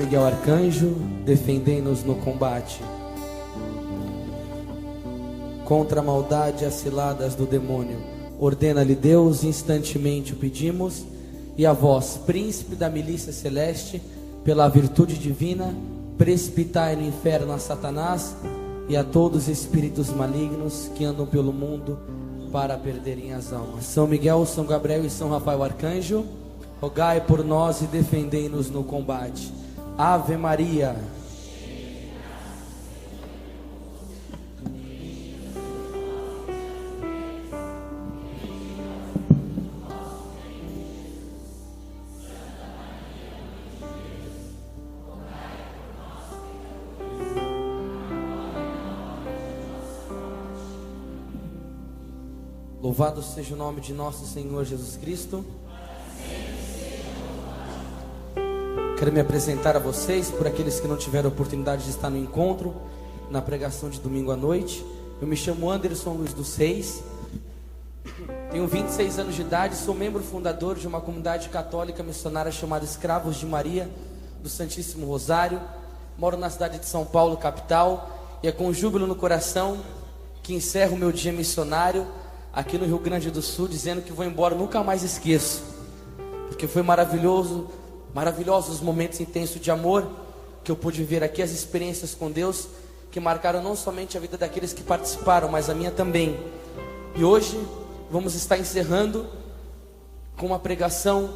Miguel Arcanjo, defendei-nos no combate contra a maldade e as ciladas do demônio. Ordena-lhe Deus, instantemente o pedimos, e a vós, príncipe da milícia celeste, pela virtude divina, precipitai no inferno a Satanás e a todos os espíritos malignos que andam pelo mundo para perderem as almas. São Miguel, São Gabriel e São Rafael Arcanjo, rogai por nós e defendei-nos no combate. Ave Maria. Louvado seja o nome de nosso Senhor Jesus Cristo. Quero me apresentar a vocês, por aqueles que não tiveram oportunidade de estar no encontro, na pregação de domingo à noite. Eu me chamo Anderson Luiz dos Reis, tenho 26 anos de idade, sou membro fundador de uma comunidade católica missionária chamada Escravos de Maria, do Santíssimo Rosário. Moro na cidade de São Paulo, capital, e é com júbilo no coração que encerro o meu dia missionário aqui no Rio Grande do Sul, dizendo que vou embora, nunca mais esqueço, porque foi maravilhosos os momentos intensos de amor que eu pude viver aqui, as experiências com Deus que marcaram não somente a vida daqueles que participaram, mas a minha também. E hoje vamos estar encerrando com uma pregação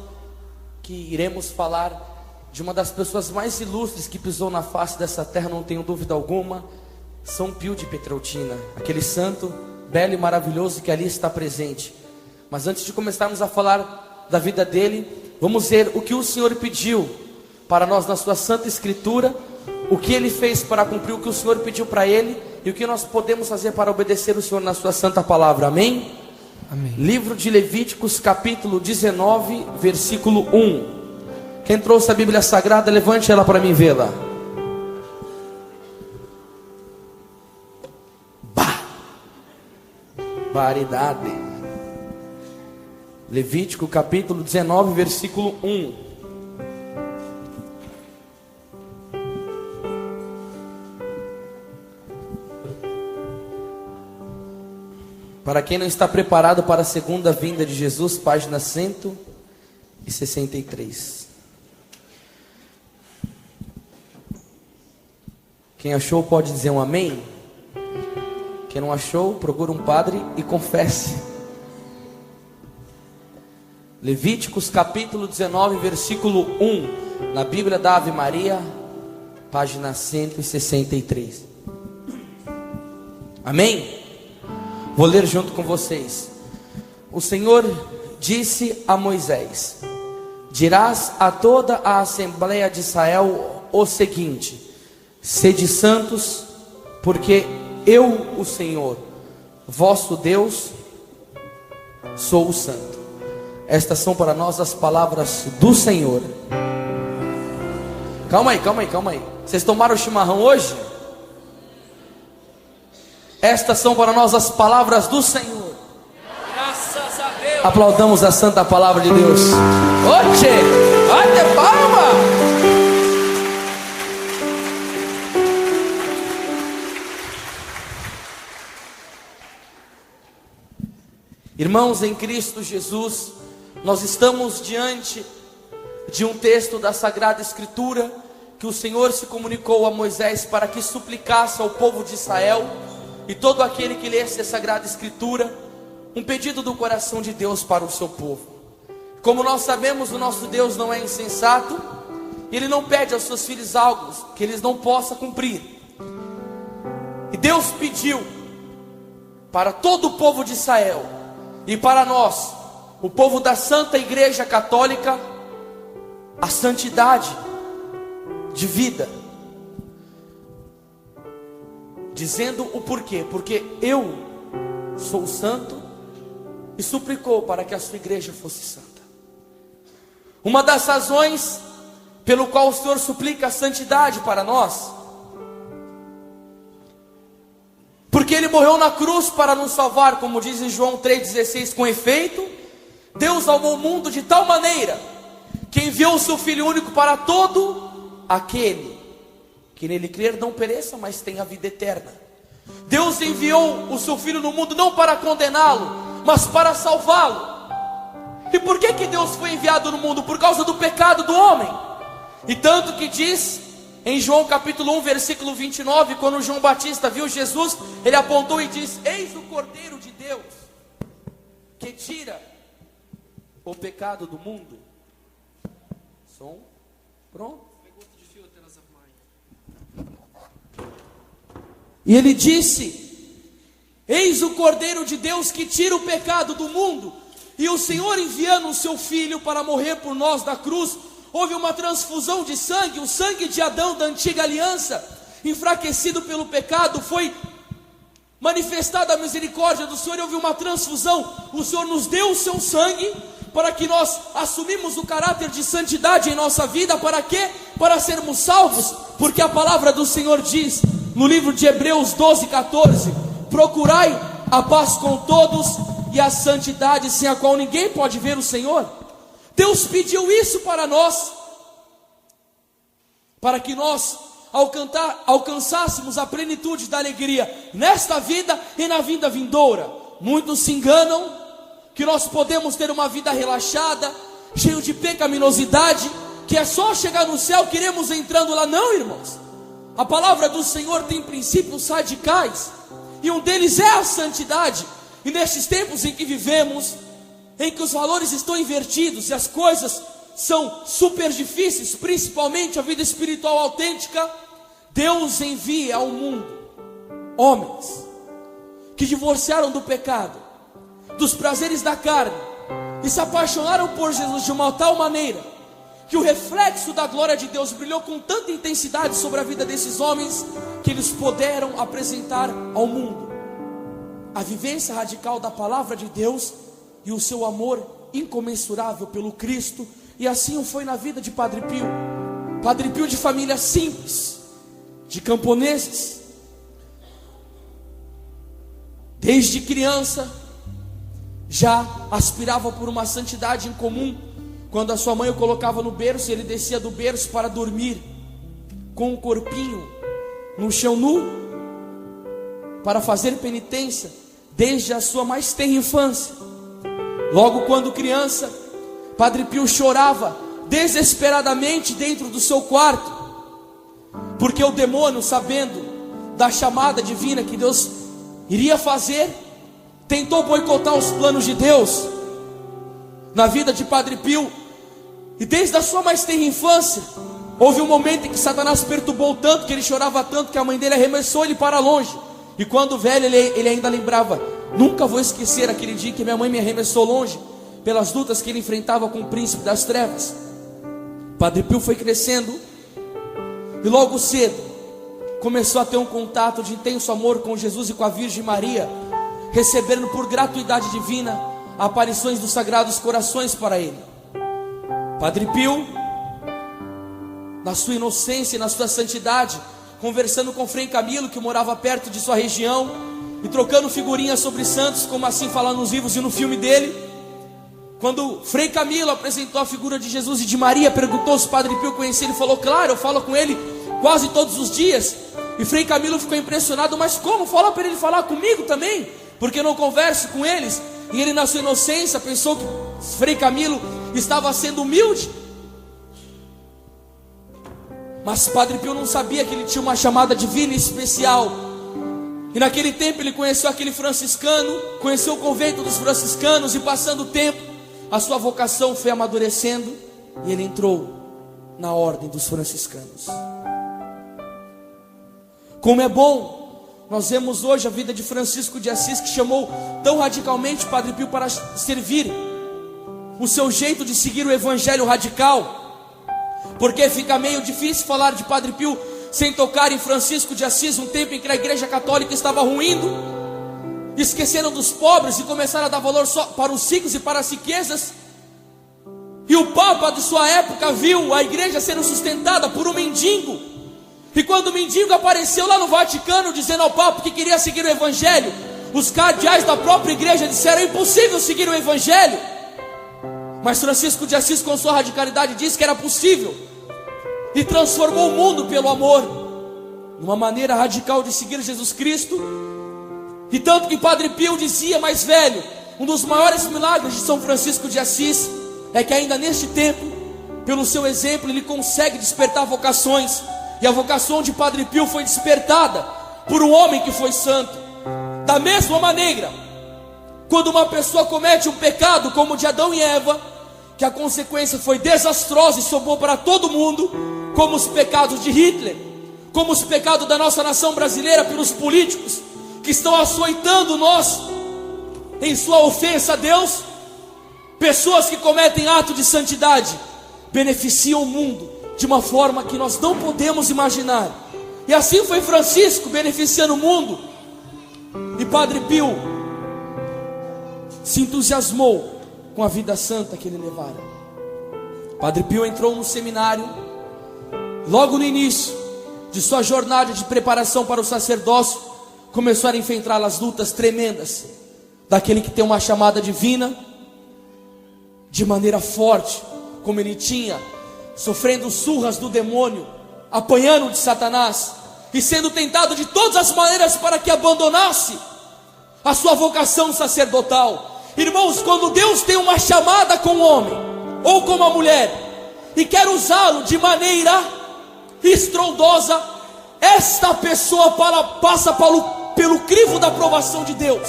que iremos falar de uma das pessoas mais ilustres que pisou na face dessa terra, não tenho dúvida alguma, São Pio de Pietrelcina, aquele santo belo e maravilhoso que ali está presente. Mas antes de começarmos a falar da vida dele, vamos ver o que o Senhor pediu para nós na sua Santa Escritura, o que ele fez para cumprir o que o Senhor pediu para ele e o que nós podemos fazer para obedecer o Senhor na sua Santa Palavra. Amém? Amém. Livro de Levíticos, capítulo 19, versículo 1. Quem trouxe a Bíblia Sagrada, levante ela para mim vê-la. Baridade. Levítico capítulo 19, versículo 1. Para quem não está preparado para a segunda vinda de Jesus, página 163. Quem achou pode dizer um amém? Quem não achou, procura um padre e confesse. Levíticos capítulo 19, versículo 1, na Bíblia da Ave Maria, página 163. Amém? Vou ler junto com vocês. O Senhor disse a Moisés: dirás a toda a Assembleia de Israel o seguinte: sede santos, porque eu, o Senhor, vosso Deus, sou o santo. Estas são para nós as palavras do Senhor. Calma aí. Vocês tomaram chimarrão hoje? Estas são para nós as palavras do Senhor. Graças a Deus. Aplaudamos a santa palavra de Deus. Oxe, vai de palma. Irmãos em Cristo Jesus, nós estamos diante de um texto da Sagrada Escritura que o Senhor se comunicou a Moisés para que suplicasse ao povo de Israel e todo aquele que lesse a Sagrada Escritura, um pedido do coração de Deus para o seu povo. Como nós sabemos, o nosso Deus não é insensato, Ele não pede aos seus filhos algo que eles não possam cumprir. E Deus pediu para todo o povo de Israel e para nós, o povo da Santa Igreja Católica, a santidade de vida, dizendo o porquê: porque eu sou santo, e suplicou para que a sua igreja fosse santa. Uma das razões pelo qual o Senhor suplica a santidade para nós, porque Ele morreu na cruz para nos salvar, como diz em João 3,16, com efeito, Deus amou o mundo de tal maneira, que enviou o seu Filho único para todo aquele que nele crer não pereça, mas tenha a vida eterna. Deus enviou o seu Filho no mundo não para condená-lo, mas para salvá-lo. E por que Deus foi enviado no mundo? Por causa do pecado do homem. E tanto que diz em João capítulo 1, versículo 29, quando João Batista viu Jesus, ele apontou e disse: eis o Cordeiro de Deus, que tira o pecado do mundo. Som, pronto. E ele disse: eis o Cordeiro de Deus que tira o pecado do mundo. E o Senhor, enviando o seu Filho para morrer por nós na cruz, houve uma transfusão de sangue. O sangue de Adão da antiga aliança, enfraquecido pelo pecado, foi manifestada a misericórdia do Senhor, e houve uma transfusão. O Senhor nos deu o seu sangue para que nós assumimos o caráter de santidade em nossa vida. Para quê? Para sermos salvos. Porque a palavra do Senhor diz no livro de Hebreus 12:14: procurai a paz com todos e a santidade, sem a qual ninguém pode ver o Senhor. Deus pediu isso para nós, para que nós alcançássemos a plenitude da alegria nesta vida e na vida vindoura. Muitos se enganam que nós podemos ter uma vida relaxada, cheio de pecaminosidade, que é só chegar no céu, queremos entrando lá. Não, irmãos. A palavra do Senhor tem princípios radicais, e um deles é a santidade. E nesses tempos em que vivemos, em que os valores estão invertidos e as coisas são super difíceis, principalmente a vida espiritual autêntica, Deus envia ao mundo homens que divorciaram do pecado, dos prazeres da carne, e se apaixonaram por Jesus de uma tal maneira que o reflexo da glória de Deus brilhou com tanta intensidade sobre a vida desses homens, que eles puderam apresentar ao mundo a vivência radical da palavra de Deus e o seu amor incomensurável pelo Cristo. E assim foi na vida de Padre Pio. Padre Pio, de família simples, de camponeses, desde criança já aspirava por uma santidade incomum. Quando a sua mãe o colocava no berço, ele descia do berço para dormir com o corpinho no chão nu, para fazer penitência desde a sua mais tenra infância. Logo quando criança, Padre Pio chorava desesperadamente dentro do seu quarto, porque o demônio, sabendo da chamada divina que Deus iria fazer, tentou boicotar os planos de Deus na vida de Padre Pio. E desde a sua mais tenra infância, houve um momento em que Satanás perturbou tanto, que ele chorava tanto, que a mãe dele arremessou ele para longe. E quando velho, ele ainda lembrava: nunca vou esquecer aquele dia que minha mãe me arremessou longe, pelas lutas que ele enfrentava com o príncipe das trevas. Padre Pio foi crescendo, e logo cedo começou a ter um contato de intenso amor com Jesus e com a Virgem Maria, recebendo por gratuidade divina aparições dos Sagrados Corações para ele. Padre Pio, na sua inocência e na sua santidade, conversando com Frei Camilo, que morava perto de sua região, e trocando figurinhas sobre santos, como assim fala nos livros e no filme dele. Quando Frei Camilo apresentou a figura de Jesus e de Maria, perguntou se Padre Pio conhecia. Ele falou: claro, eu falo com ele quase todos os dias. E Frei Camilo ficou impressionado: mas como? Fala para ele falar comigo também, porque eu não converso com eles. E ele, na sua inocência, pensou que Frei Camilo estava sendo humilde. Mas Padre Pio não sabia que ele tinha uma chamada divina e especial. E naquele tempo ele conheceu aquele franciscano, conheceu o convento dos franciscanos, e passando o tempo, a sua vocação foi amadurecendo, e ele entrou na ordem dos franciscanos. Como é bom, nós vemos hoje a vida de Francisco de Assis, que chamou tão radicalmente Padre Pio para servir, o seu jeito de seguir o evangelho radical. Porque fica meio difícil falar de Padre Pio sem tocar em Francisco de Assis, um tempo em que a igreja católica estava ruindo, esqueceram dos pobres e começaram a dar valor só para os ricos e para as riquezas. E o Papa de sua época viu a igreja sendo sustentada por um mendigo. E quando o mendigo apareceu lá no Vaticano dizendo ao Papa que queria seguir o evangelho, os cardeais da própria igreja disseram: é impossível seguir o evangelho. Mas Francisco de Assis, com sua radicalidade, disse que era possível. e transformou o mundo pelo amor, numa maneira radical de seguir Jesus Cristo. E tanto que Padre Pio dizia, mais velho, um dos maiores milagres de São Francisco de Assis é que ainda neste tempo, pelo seu exemplo, ele consegue despertar vocações. E a vocação de Padre Pio foi despertada por um homem que foi santo. Da mesma maneira, quando uma pessoa comete um pecado como o de Adão e Eva, que a consequência foi desastrosa e sobrou para todo mundo, como os pecados de Hitler, como os pecados da nossa nação brasileira pelos políticos que estão açoitando nós em sua ofensa a Deus. Pessoas que cometem ato de santidade beneficiam o mundo de uma forma que nós não podemos imaginar. E assim foi Francisco beneficiando o mundo. E Padre Pio se entusiasmou com a vida santa que ele levara. Padre Pio entrou no seminário. Logo no início de sua jornada de preparação para o sacerdócio, começou a enfrentar as lutas tremendas daquele que tem uma chamada divina, de maneira forte, como ele tinha, sofrendo surras do demônio, apanhando de Satanás e sendo tentado de todas as maneiras para que abandonasse a sua vocação sacerdotal. Irmãos, quando Deus tem uma chamada com o homem ou com uma mulher e quer usá-lo de maneira estrondosa, esta pessoa passa pelo crivo da aprovação de Deus.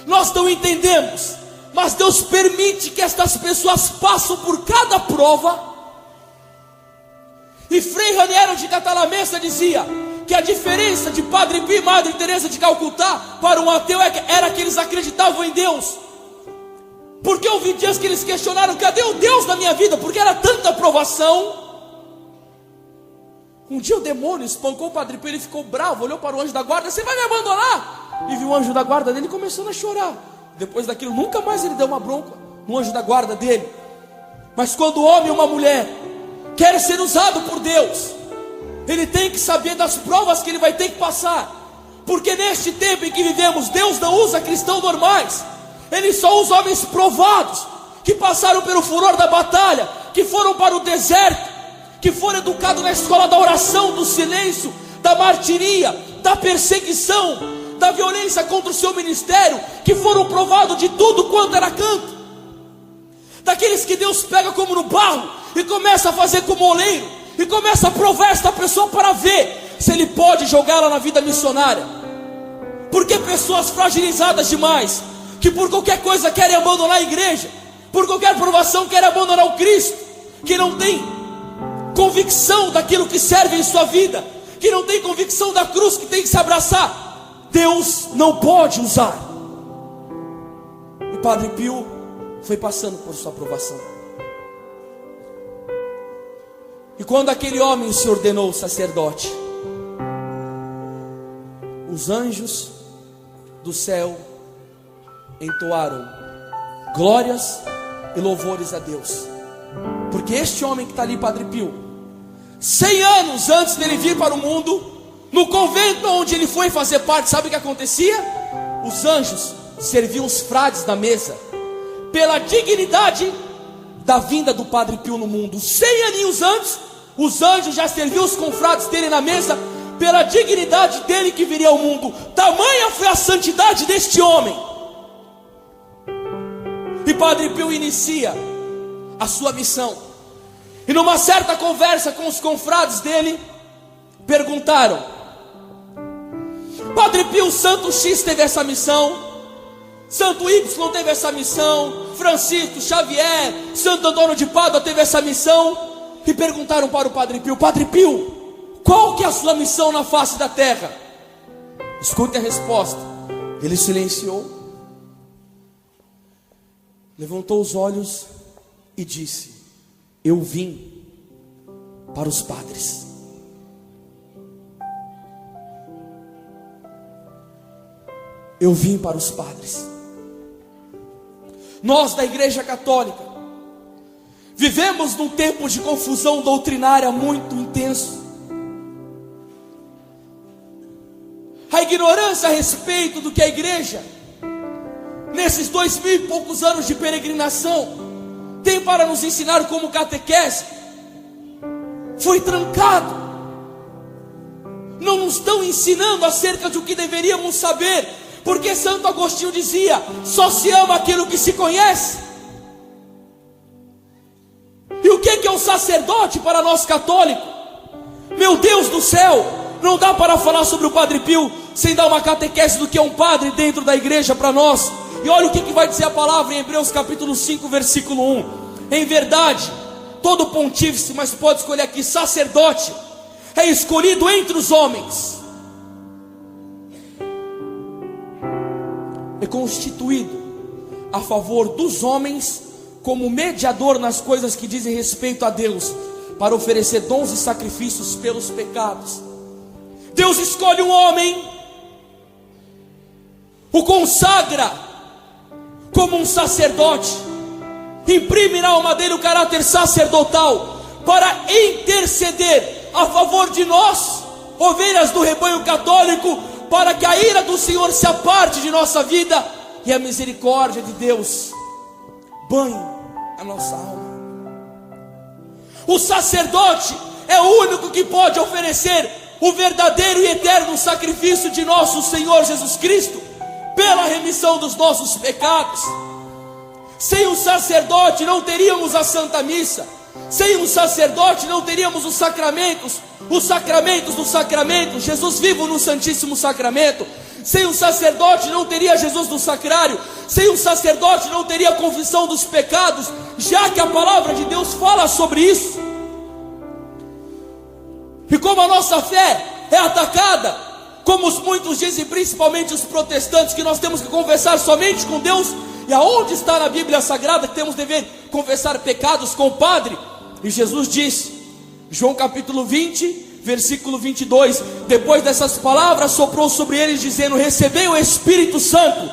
Nós não entendemos, mas Deus permite que estas pessoas passem por cada prova. E Frei Raniero de Catalamessa dizia que a diferença de Padre Pio e Madre Teresa de Calcutá para um ateu era que eles acreditavam em Deus. Porque houve dias que eles questionaram: cadê o Deus na minha vida? Porque era tanta provação. Um dia o demônio espancou o Padre Pio, ele ficou bravo, olhou para o anjo da guarda: você vai me abandonar? E viu o anjo da guarda dele começando a chorar. Depois daquilo nunca mais ele deu uma bronca no anjo da guarda dele. Mas quando o homem ou uma mulher quer ser usado por Deus, ele tem que saber das provas que ele vai ter que passar. Porque neste tempo em que vivemos, Deus não usa cristãos normais, Ele só usa homens provados, que passaram pelo furor da batalha, que foram para o deserto, que foram educados na escola da oração, do silêncio, da martiria, da perseguição, da violência contra o seu ministério, que foram provados de tudo quanto era canto. Daqueles que Deus pega como no barro e começa a fazer como oleiro, e começa a provar esta pessoa para ver se ele pode jogá-la na vida missionária. Porque pessoas fragilizadas demais, que por qualquer coisa querem abandonar a igreja, por qualquer provação querem abandonar o Cristo, que não tem convicção daquilo que serve em sua vida, que não tem convicção da cruz que tem que se abraçar, Deus não pode usar. E Padre Pio foi passando por sua provação. E quando aquele homem se ordenou sacerdote, os anjos do céu entoaram glórias e louvores a Deus. Porque este homem que está ali, Padre Pio, 100 anos antes dele vir para o mundo, no convento onde ele foi fazer parte, sabe o que acontecia? Os anjos serviam os frades na mesa, pela dignidade da vinda do Padre Pio no mundo. 100 aninhos antes, os anjos já serviam os confrades dele na mesa, pela dignidade dele que viria ao mundo. Tamanha foi a santidade deste homem. E Padre Pio inicia a sua missão. E numa certa conversa com os confrades dele, perguntaram: Padre Pio, Santo X teve essa missão, Santo Y teve essa missão, Francisco Xavier, Santo Antônio de Pádua teve essa missão. E perguntaram para o Padre Pio: Padre Pio, qual que é a sua missão na face da terra? Escute a resposta. Ele silenciou, levantou os olhos e disse: eu vim para os padres. Eu vim para os padres. Nós da Igreja Católica vivemos num tempo de confusão doutrinária muito intenso. A ignorância a respeito do que a igreja, nesses 2000 e poucos anos de peregrinação, tem para nos ensinar como catequese, foi trancado. Não nos estão ensinando acerca do que deveríamos saber, porque Santo Agostinho dizia: só se ama aquilo que se conhece. E o que é um sacerdote para nós católicos? Meu Deus do céu, não dá para falar sobre o Padre Pio sem dar uma catequese do que é um padre dentro da igreja para nós. E olha o que vai dizer a palavra em Hebreus capítulo 5, versículo 1. Em verdade, todo pontífice, mas pode escolher aqui, sacerdote, é escolhido entre os homens, é constituído a favor dos homens como mediador nas coisas que dizem respeito a Deus, para oferecer dons e sacrifícios pelos pecados. Deus escolhe um homem, o consagra como um sacerdote, imprime na alma dele o caráter sacerdotal, para interceder a favor de nós, ovelhas do rebanho católico, para que a ira do Senhor se aparte de nossa vida e a misericórdia de Deus banhe a nossa alma. O sacerdote é o único que pode oferecer o verdadeiro e eterno sacrifício de nosso Senhor Jesus Cristo, pela remissão dos nossos pecados. Sem o sacerdote não teríamos a Santa Missa. Sem um sacerdote não teríamos os sacramentos dos sacramentos, Jesus vivo no Santíssimo Sacramento. Sem um sacerdote não teria Jesus no sacrário. Sem um sacerdote não teria a confissão dos pecados, já que a palavra de Deus fala sobre isso. E como a nossa fé é atacada, como muitos dizem, principalmente os protestantes, que nós temos que confessar somente com Deus, e aonde está na Bíblia Sagrada que temos dever confessar pecados com o Padre? E Jesus disse, João capítulo 20, versículo 22, depois dessas palavras soprou sobre eles, dizendo: recebei o Espírito Santo.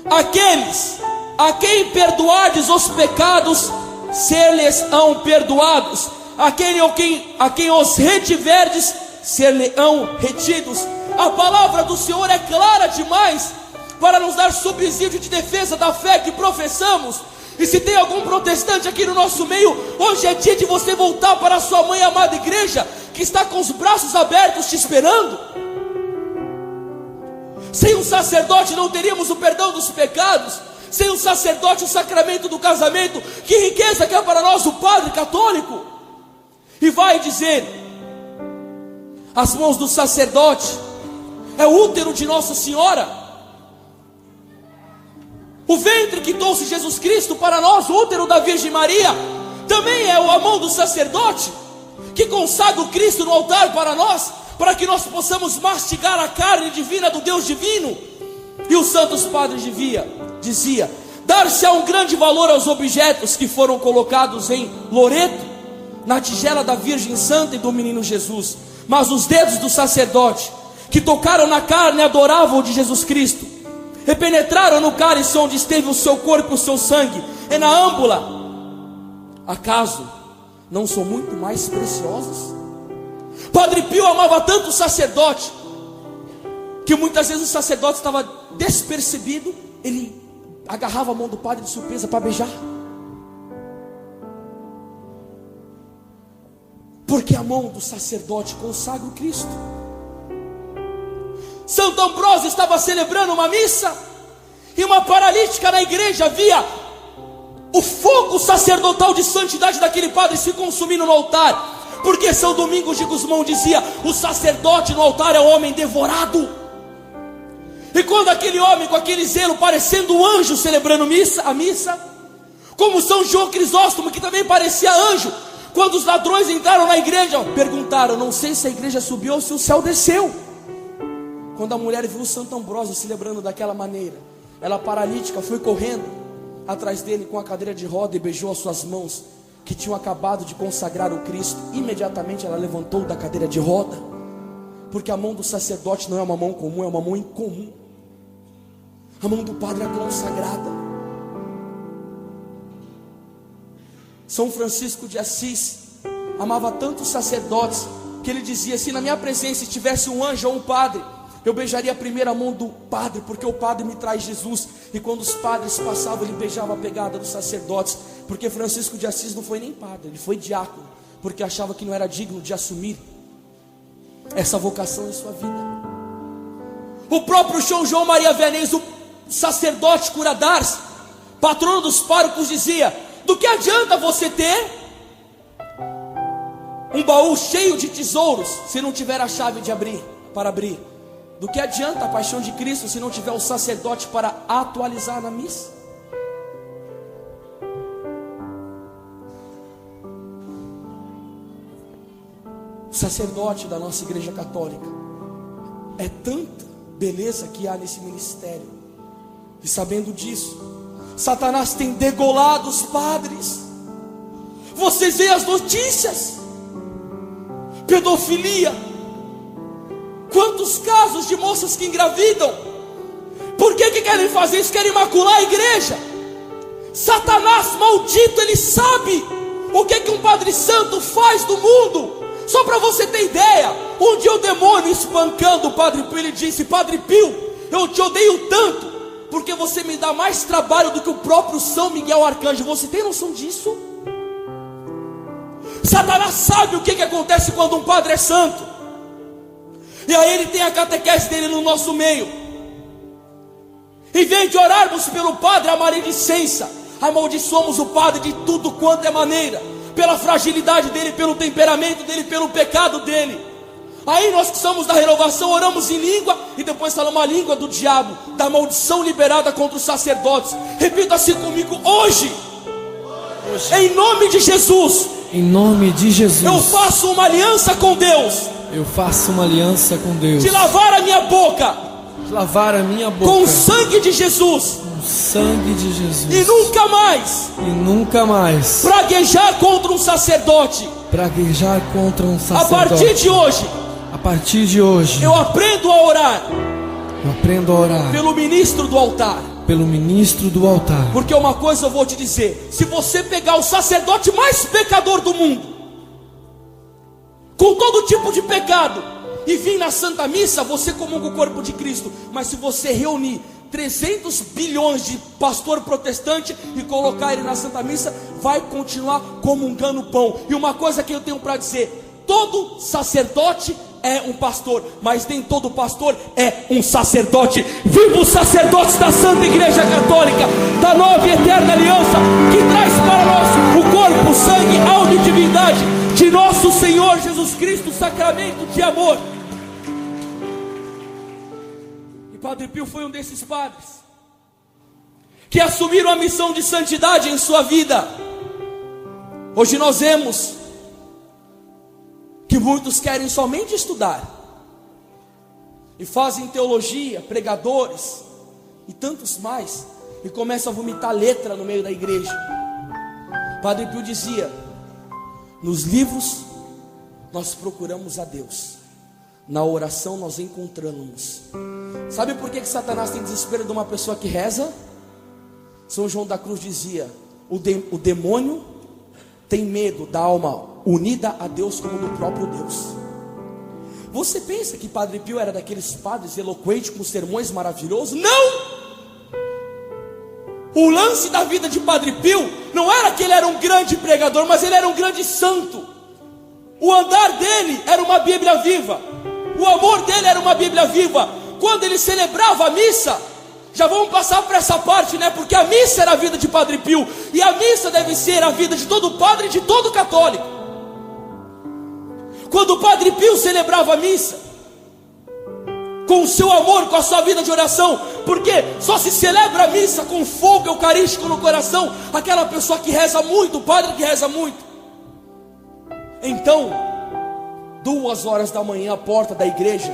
Aqueles a quem perdoardes os pecados, ser-lhes-ão perdoados. A quem os retiverdes, ser-lhe-ão retidos. A palavra do Senhor é clara demais para nos dar subsídio de defesa da fé que professamos. E se tem algum protestante aqui no nosso meio, hoje é dia de você voltar para a sua mãe amada igreja, que está com os braços abertos te esperando. Sem um sacerdote não teríamos o perdão dos pecados. Sem um sacerdote o sacramento do casamento. Que riqueza que é para nós o Padre católico. E vai dizer: as mãos do sacerdote é o útero de Nossa Senhora. O ventre que trouxe Jesus Cristo para nós, o útero da Virgem Maria, também é a mão do sacerdote, que consagra o Cristo no altar para nós, para que nós possamos mastigar a carne divina do Deus divino. E os santos padres dizia: dar-se-á um grande valor aos objetos que foram colocados em Loreto, na tigela da Virgem Santa e do Menino Jesus. Mas os dedos do sacerdote, que tocaram na carne e adoravam o de Jesus Cristo, e penetraram no cálice onde esteve o seu corpo e o seu sangue, e na âmbula, acaso não são muito mais preciosos? Padre Pio amava tanto o sacerdote, que muitas vezes o sacerdote estava despercebido, ele agarrava a mão do padre de surpresa para beijar, porque a mão do sacerdote consagra o Cristo. Santo Ambrósio estava celebrando uma missa, e uma paralítica na igreja via o fogo sacerdotal de santidade daquele padre se consumindo no altar, porque São Domingos de Gusmão dizia: o sacerdote no altar é o homem devorado. E quando aquele homem com aquele zelo, parecendo um anjo celebrando a missa, como São João Crisóstomo, que também parecia anjo, quando os ladrões entraram na igreja, perguntaram: não sei se a igreja subiu ou se o céu desceu. Quando a mulher viu o Santo Ambrósio celebrando daquela maneira, ela paralítica foi correndo atrás dele com a cadeira de roda e beijou as suas mãos, que tinham acabado de consagrar o Cristo. Imediatamente ela levantou da cadeira de roda, porque a mão do sacerdote não é uma mão comum, é uma mão incomum. A mão do Padre é consagrada. São Francisco de Assis amava tanto os sacerdotes, que ele dizia: se na minha presença estivesse um anjo ou um padre, eu beijaria primeiro a mão do padre, porque o padre me traz Jesus. E quando os padres passavam, ele beijava a pegada dos sacerdotes, porque Francisco de Assis não foi nem padre, ele foi diácono. porque achava que não era digno de assumir essa vocação em sua vida. O próprio São João Maria Vianney, o sacerdote cura d'Ars, patrono dos párocos, dizia: do que adianta você ter um baú cheio de tesouros se não tiver a chave de abrir, para abrir? Do que adianta a paixão de Cristo se não tiver o sacerdote para atualizar na missa? O sacerdote da nossa igreja católica, é tanta beleza que há nesse ministério, e sabendo disso, Satanás tem degolado os padres. Vocês veem as notícias: pedofilia, quantos casos de moças que engravidam. Por que querem fazer isso? Querem macular a igreja. Satanás maldito, ele sabe o que um padre santo faz do mundo. Só para você ter ideia, um dia o demônio espancando o Padre Pio, ele disse: Padre Pio, eu te odeio tanto, porque você me dá mais trabalho do que o próprio São Miguel Arcanjo. Você tem noção disso? Satanás sabe o que acontece quando um padre é santo. E aí ele tem a catequese dele no nosso meio. Em vez de orarmos pelo padre a maledicência, amaldiçoamos o padre de tudo quanto é maneira, pela fragilidade dele, pelo temperamento dele, pelo pecado dele. Aí nós que somos da renovação oramos em língua e depois falamos a língua do diabo, da maldição liberada contra os sacerdotes. Repita assim comigo: hoje, em nome de Jesus, em nome de Jesus, eu faço uma aliança com Deus. Eu faço uma aliança com Deus De lavar a minha boca, de lavar a minha boca com o sangue de Jesus, com o sangue de Jesus, e nunca mais praguejar contra um sacerdote. praguejar contra um A sacerdote. partir de hoje, eu aprendo a orar aprendo a orar pelo ministro do altar. pelo ministro do altar. Porque uma coisa eu vou te dizer: se você pegar o sacerdote mais pecador do mundo, com todo tipo de pecado, e vir na Santa Missa, você comunga o corpo de Cristo. Mas se você reunir 300 bilhões de pastor protestante e colocar ele na Santa Missa, vai continuar comungando pão. E uma coisa que eu tenho para dizer: todo sacerdote é um pastor, mas nem todo pastor é um sacerdote. Viva os sacerdotes da Santa Igreja Católica, da nova e eterna aliança, que traz para nós o corpo, o sangue, alma e divindade de nosso Senhor Jesus Cristo, o sacramento de amor. E Padre Pio foi um desses padres que assumiram a missão de santidade em sua vida. Hoje nós vemos que muitos querem somente estudar e fazem teologia, pregadores e tantos mais, e começam a vomitar letra no meio da igreja. Padre Pio dizia: nos livros nós procuramos a Deus, na oração nós encontramos. Sabe por que Satanás tem desespero de uma pessoa que reza? São João da Cruz dizia: o demônio tem medo da alma unida a Deus como do próprio Deus. Você pensa que Padre Pio era daqueles padres eloquentes com sermões maravilhosos? Não! O lance da vida de Padre Pio não era que ele era um grande pregador, mas ele era um grande santo. O andar dele era uma Bíblia viva, o amor dele era uma Bíblia viva. Quando ele celebrava a missa, já vamos passar por essa parte, né? Porque a missa era a vida de Padre Pio, e a missa deve ser a vida de todo padre e de todo católico. Quando o Padre Pio celebrava a missa, com o seu amor, com a sua vida de oração, porque só se celebra a missa com fogo eucarístico no coração aquela pessoa que reza muito, o padre que reza muito. Então, 2 horas da manhã, a porta da igreja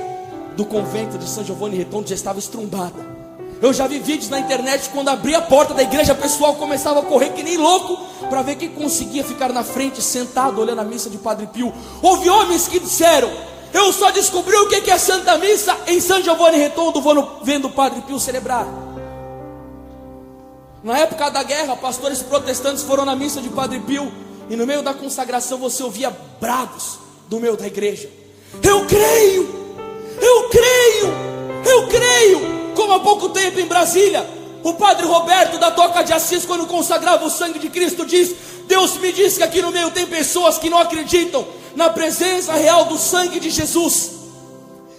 do convento de São Giovanni Redondo já estava estrumbada. Eu já vi vídeos na internet, quando abria a porta da igreja, o pessoal começava a correr que nem louco, para ver quem conseguia ficar na frente, sentado, olhando a missa de Padre Pio. Houve homens que disseram: eu só descobri o que é Santa Missa em São Giovanni Redondo, vendo o Padre Pio celebrar. Na época da guerra, pastores protestantes foram na missa de Padre Pio, e no meio da consagração você ouvia brados do meio da igreja: eu creio, eu creio, eu creio. Como há pouco tempo em Brasília, o Padre Roberto da Toca de Assis, quando consagrava o sangue de Cristo, diz: Deus me diz que aqui no meio tem pessoas que não acreditam na presença real do sangue de Jesus,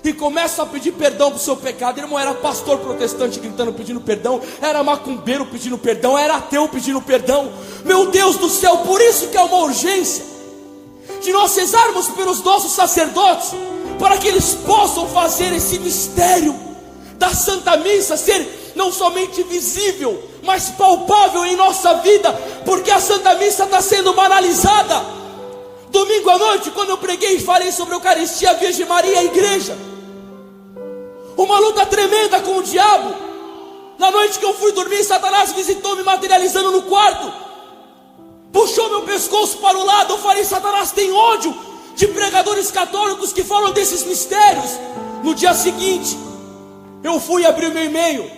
e começam a pedir perdão para o seu pecado. Irmão, era pastor protestante gritando, pedindo perdão, era macumbeiro pedindo perdão, era ateu pedindo perdão. Meu Deus do céu, por isso que é uma urgência de nós rezarmos pelos nossos sacerdotes, para que eles possam fazer esse mistério da Santa Missa ser não somente visível, mas palpável em nossa vida, porque a Santa Missa está sendo banalizada. Domingo à noite, quando eu preguei e falei sobre a Eucaristia, a Virgem Maria e a igreja, uma luta tremenda com o diabo. Na noite que eu fui dormir, Satanás visitou, me materializando no quarto, puxou meu pescoço para o lado. Eu falei: Satanás tem ódio de pregadores católicos que falam desses mistérios. No dia seguinte, eu fui abrir meu e-mail,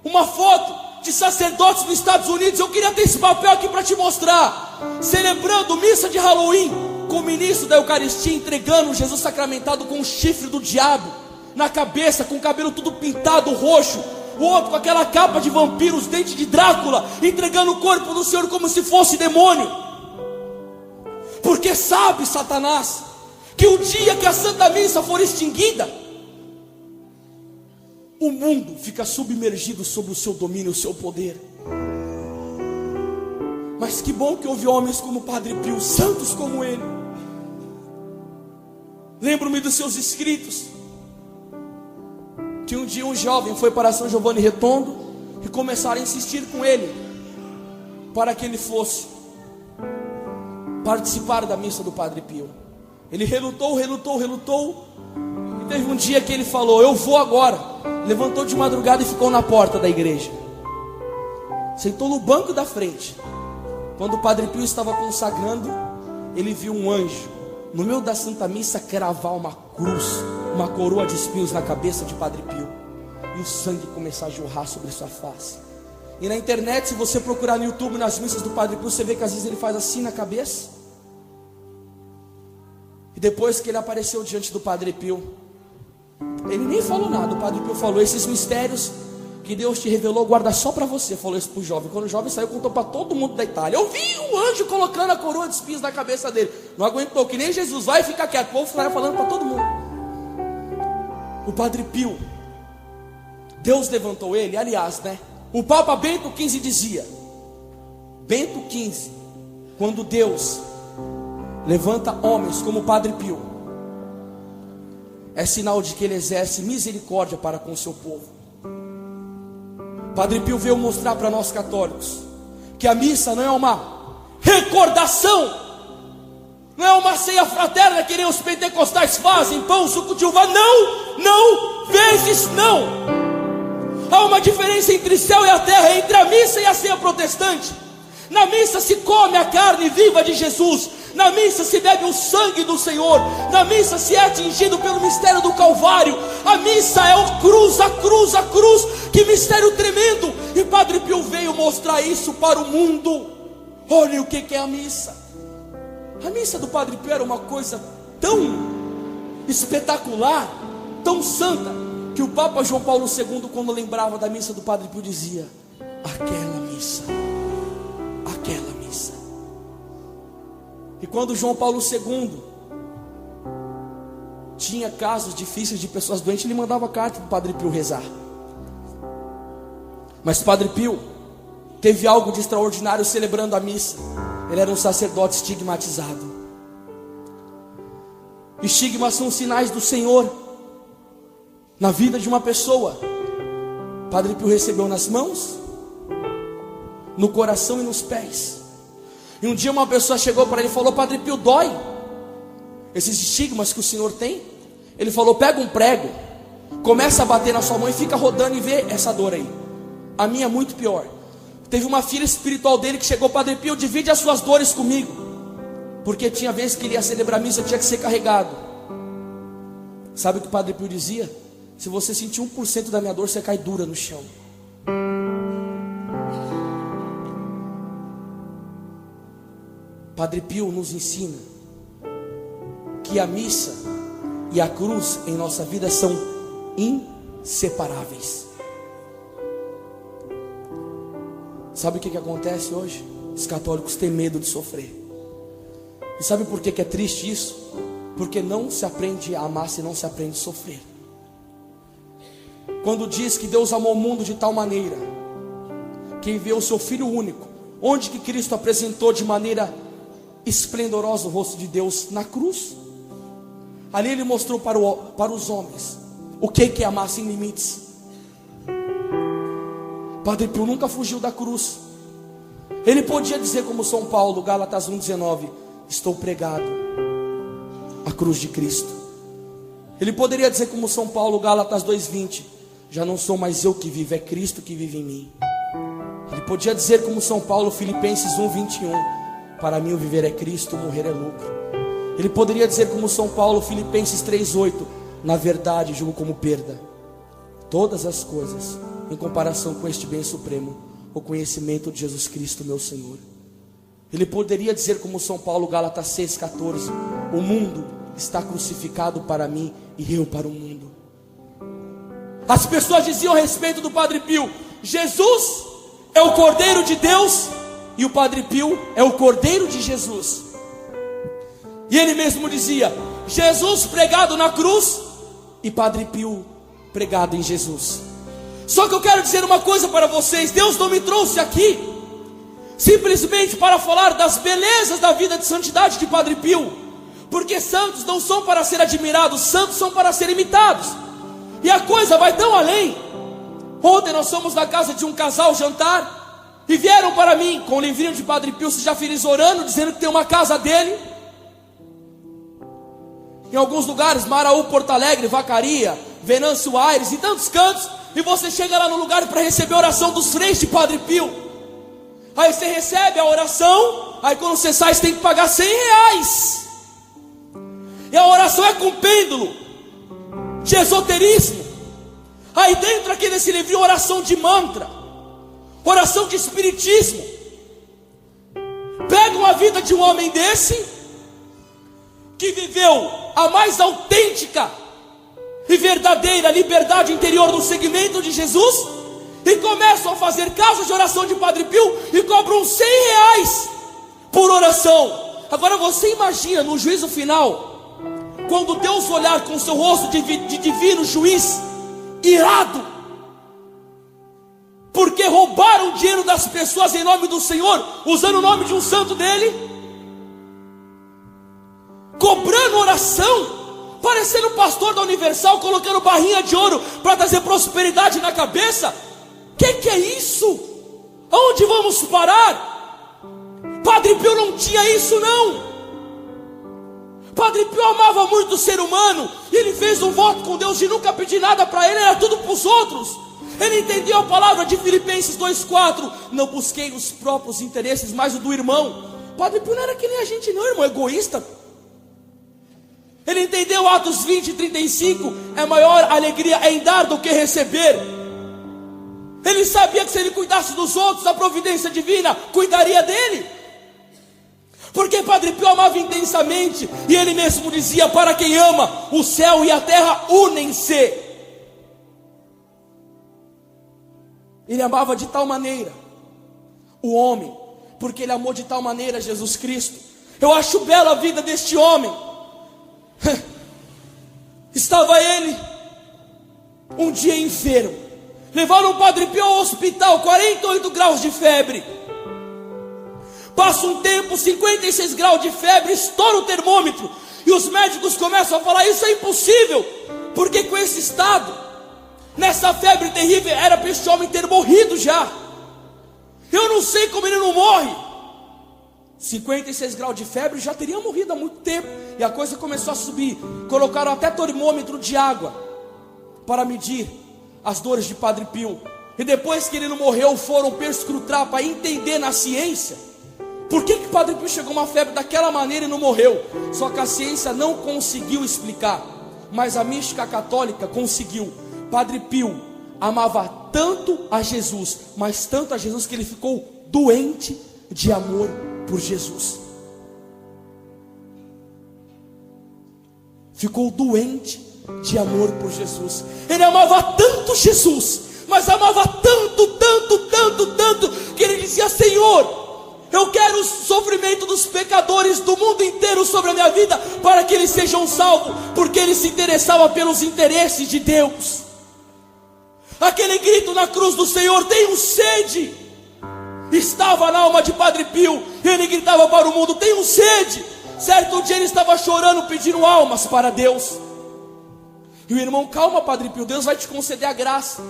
uma foto de sacerdotes nos Estados Unidos. Eu queria ter esse papel aqui para te mostrar, celebrando missa de Halloween, com o ministro da Eucaristia entregando Jesus sacramentado com o chifre do diabo na cabeça, com o cabelo tudo pintado roxo, o outro com aquela capa de vampiro, os dentes de Drácula, entregando o corpo do Senhor como se fosse demônio. Porque sabe Satanás que o dia que a Santa Missa for extinguida, o mundo fica submergido sob o seu domínio, o seu poder. Mas que bom que houve homens como o Padre Pio, santos como ele. Lembro-me dos seus escritos, que um dia um jovem foi para São Giovanni Retondo e começaram a insistir com ele para que ele fosse participar da missa do Padre Pio. Ele relutou. E teve um dia que ele falou: eu vou agora. Levantou de madrugada e ficou na porta da igreja, sentou no banco da frente. Quando o Padre Pio estava consagrando, ele viu um anjo no meio da Santa Missa cravar uma cruz, uma coroa de espinhos na cabeça de Padre Pio, e o sangue começar a jorrar sobre sua face. E na internet, se você procurar no YouTube, nas missas do Padre Pio, você vê que às vezes ele faz assim na cabeça. E depois que ele apareceu diante do Padre Pio, ele nem falou nada. O Padre Pio falou: esses mistérios que Deus te revelou, guarda só para você. Falou isso para o jovem. Quando o jovem saiu, contou para todo mundo da Itália. Eu vi o anjo colocando a coroa de espinhos na cabeça dele. Não aguentou, que nem Jesus. Vai ficar quieto. O povo ficava falando para todo mundo. O Padre Pio, Deus levantou ele. Aliás, o Papa Bento XV dizia: Bento XV, quando Deus levanta homens como o Padre Pio, é sinal de que ele exerce misericórdia para com o seu povo. Padre Pio veio mostrar para nós católicos que a missa não é uma recordação, não é uma ceia fraterna que nem os pentecostais fazem, pão, suco de uva. Não, vezes não. Há uma diferença entre céu e a terra, entre a missa e a ceia protestante. Na missa se come a carne viva de Jesus, na missa se bebe o sangue do Senhor, na missa se é atingido pelo mistério do Calvário. A missa é a cruz, que mistério tremendo. E Padre Pio veio mostrar isso para o mundo. Olhem o que é a missa. A missa do Padre Pio era uma coisa tão espetacular, tão santa, que o Papa João Paulo II, quando lembrava da missa do Padre Pio, dizia: aquela missa. E quando João Paulo II tinha casos difíceis de pessoas doentes, ele mandava carta para o Padre Pio rezar. Mas Padre Pio teve algo de extraordinário celebrando a missa. Ele era um sacerdote estigmatizado. Estigmas são sinais do Senhor na vida de uma pessoa. Padre Pio recebeu nas mãos, no coração e nos pés. E um dia uma pessoa chegou para ele e falou: Padre Pio, dói esses estigmas que o senhor tem? Ele falou: pega um prego, começa a bater na sua mão e fica rodando e vê essa dor aí. A minha é muito pior. Teve uma filha espiritual dele que chegou: Padre Pio, divide as suas dores comigo. Porque tinha vezes que ele ia celebrar a missa, tinha que ser carregado. Sabe o que o Padre Pio dizia? Se você sentir 1% da minha dor, você cai dura no chão. Padre Pio nos ensina que a missa e a cruz em nossa vida são inseparáveis. Sabe o que acontece hoje? Os católicos têm medo de sofrer. E sabe por que é triste isso? Porque não se aprende a amar se não se aprende a sofrer. Quando diz que Deus amou o mundo de tal maneira que enviou o seu Filho único, onde que Cristo apresentou de maneira esplendorosa o rosto de Deus? Na cruz. Ali Ele mostrou para os homens o que é amar sem limites. Padre Pio nunca fugiu da cruz. Ele podia dizer como São Paulo, Gálatas 1,19: estou pregado à cruz de Cristo. Ele poderia dizer como São Paulo, Gálatas 2,20: já não sou mais eu que vivo, é Cristo que vive em mim. Ele podia dizer como São Paulo, Filipenses 1,21: para mim o viver é Cristo, o morrer é lucro. Ele poderia dizer como São Paulo, Filipenses 3,8: na verdade julgo como perda todas as coisas em comparação com este bem supremo, o conhecimento de Jesus Cristo meu Senhor. Ele poderia dizer como São Paulo, Gálatas 6,14: o mundo está crucificado para mim e eu para o mundo. As pessoas diziam a respeito do Padre Pio: Jesus é o Cordeiro de Deus e o Padre Pio é o Cordeiro de Jesus. E ele mesmo dizia: Jesus pregado na cruz e Padre Pio pregado em Jesus. Só que eu quero dizer uma coisa para vocês: Deus não me trouxe aqui simplesmente para falar das belezas da vida de santidade de Padre Pio, porque santos não são para ser admirados, santos são para ser imitados. E a coisa vai tão além. Ontem nós fomos na casa de um casal jantar e vieram para mim com o livrinho de Padre Pio, seja feliz orando, dizendo que tem uma casa dele em alguns lugares, Maraú, Porto Alegre, Vacaria, Venâncio Aires, em tantos cantos. E você chega lá no lugar para receber a oração dos freis de Padre Pio. Aí você recebe a oração, aí quando você sai você tem que pagar R$100. E a oração é com pêndulo de esoterismo. Aí dentro aqui desse livrinho, oração de mantra, oração de espiritismo. Pegam a vida de um homem desse, que viveu a mais autêntica e verdadeira liberdade interior no segmento de Jesus, e começam a fazer casas de oração de Padre Pio e cobram R$100 por oração. Agora você imagina no juízo final, quando Deus olhar com seu rosto de divino juiz, irado, porque roubaram o dinheiro das pessoas em nome do Senhor, usando o nome de um santo dele, cobrando oração, parecendo pastor da Universal, colocando barrinha de ouro para trazer prosperidade na cabeça. Que é isso? Aonde vamos parar? Padre Pio não tinha isso não. Padre Pio amava muito o ser humano, e ele fez um voto com Deus de nunca pedir nada para ele, era tudo para os outros. Ele entendeu a palavra de Filipenses 2,4: não busquei os próprios interesses, mas o do irmão. Padre Pio não era que nem a gente não, irmão, egoísta. Ele entendeu Atos 20:35, é maior alegria em dar do que receber. Ele sabia que se ele cuidasse dos outros, a providência divina cuidaria dele. Porque Padre Pio amava intensamente, e ele mesmo dizia: para quem ama, o céu e a terra unem-se. Ele amava de tal maneira o homem, porque ele amou de tal maneira Jesus Cristo. Eu acho bela a vida deste homem. Estava ele um dia enfermo, levaram o Padre Pio ao hospital, 48 graus de febre. Passa um tempo, 56 graus de febre, estoura o termômetro, e os médicos começam a falar: isso é impossível, porque com esse estado, nessa febre terrível, era para este homem ter morrido já. Eu não sei como ele não morre. 56 graus de febre, já teria morrido há muito tempo. E a coisa começou a subir. Colocaram até termômetro de água para medir as dores de Padre Pio. E depois que ele não morreu, foram perscrutar para entender na ciência por que Padre Pio chegou a uma febre daquela maneira e não morreu. Só que a ciência não conseguiu explicar, mas a mística católica conseguiu. Padre Pio amava tanto a Jesus, mas tanto a Jesus, que ele ficou doente de amor por Jesus. Ficou doente de amor por Jesus. Ele amava tanto Jesus, mas amava tanto, tanto, tanto, tanto, que ele dizia: Senhor, Eu quero o sofrimento dos pecadores do mundo inteiro sobre a minha vida, para que eles sejam salvos, porque ele se interessava pelos interesses de Deus. Aquele grito na cruz do Senhor: tenho sede, estava na alma de Padre Pio. Ele gritava para o mundo: tenho sede. Certo dia ele estava chorando, pedindo almas para Deus. E o irmão: calma, Padre Pio, Deus vai te conceder a graça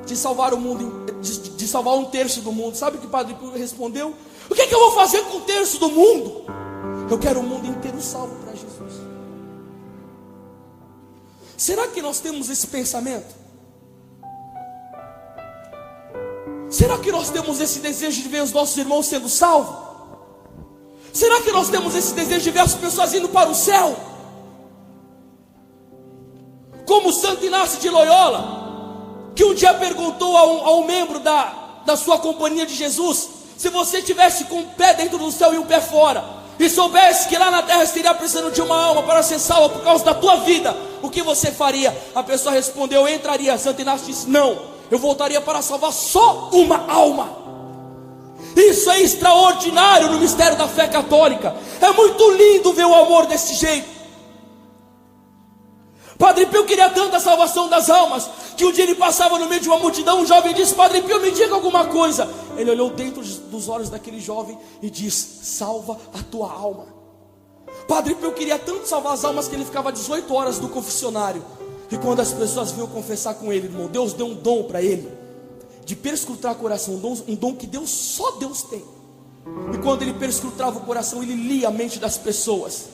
de salvar o mundo, de salvar 1/3 do mundo. Sabe o que Padre Pio respondeu? O que é que eu vou fazer com 1/3 do mundo? Eu quero o mundo inteiro salvo para Jesus. Será que nós temos esse pensamento? Será que nós temos esse desejo de ver os nossos irmãos sendo salvos? Será que nós temos esse desejo de ver as pessoas indo para o céu? Como Santo Inácio de Loyola, que um dia perguntou a um membro da sua companhia de Jesus: se você tivesse com um pé dentro do céu e um pé fora, e soubesse que lá na terra estaria precisando de uma alma para ser salva por causa da tua vida, o que você faria? A pessoa respondeu: eu entraria. Santo Inácio disse: não, eu voltaria para salvar só uma alma. Isso é extraordinário no mistério da fé católica. É muito lindo ver o amor desse jeito. Padre Pio queria tanto a salvação das almas, que um dia ele passava no meio de uma multidão. Um jovem disse: Padre Pio, me diga alguma coisa. Ele olhou dentro dos olhos daquele jovem e disse: salva a tua alma. Padre Pio queria tanto salvar as almas que ele ficava 18 horas no confessionário. E quando as pessoas vinham confessar com ele, irmão, Deus deu um dom para ele de perscrutar o coração, um dom que só Deus tem. E quando ele perscrutava o coração, ele lia a mente das pessoas,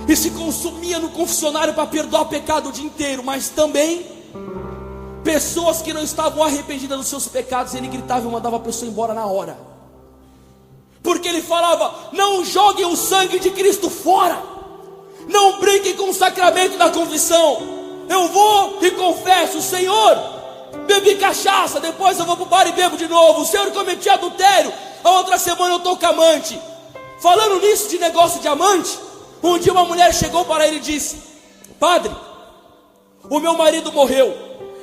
e se consumia no confessionário para perdoar o pecado o dia inteiro. Mas também pessoas que não estavam arrependidas dos seus pecados, ele gritava e mandava a pessoa embora na hora, porque ele falava: não joguem o sangue de Cristo fora, não brinquem com o sacramento da confissão. Eu vou e confesso: Senhor, bebi cachaça, depois eu vou para o bar e bebo de novo. O Senhor, cometi adultério, a outra semana eu estou com amante. Falando nisso de negócio de amante, um dia uma mulher chegou para ele e disse: Padre, o meu marido morreu,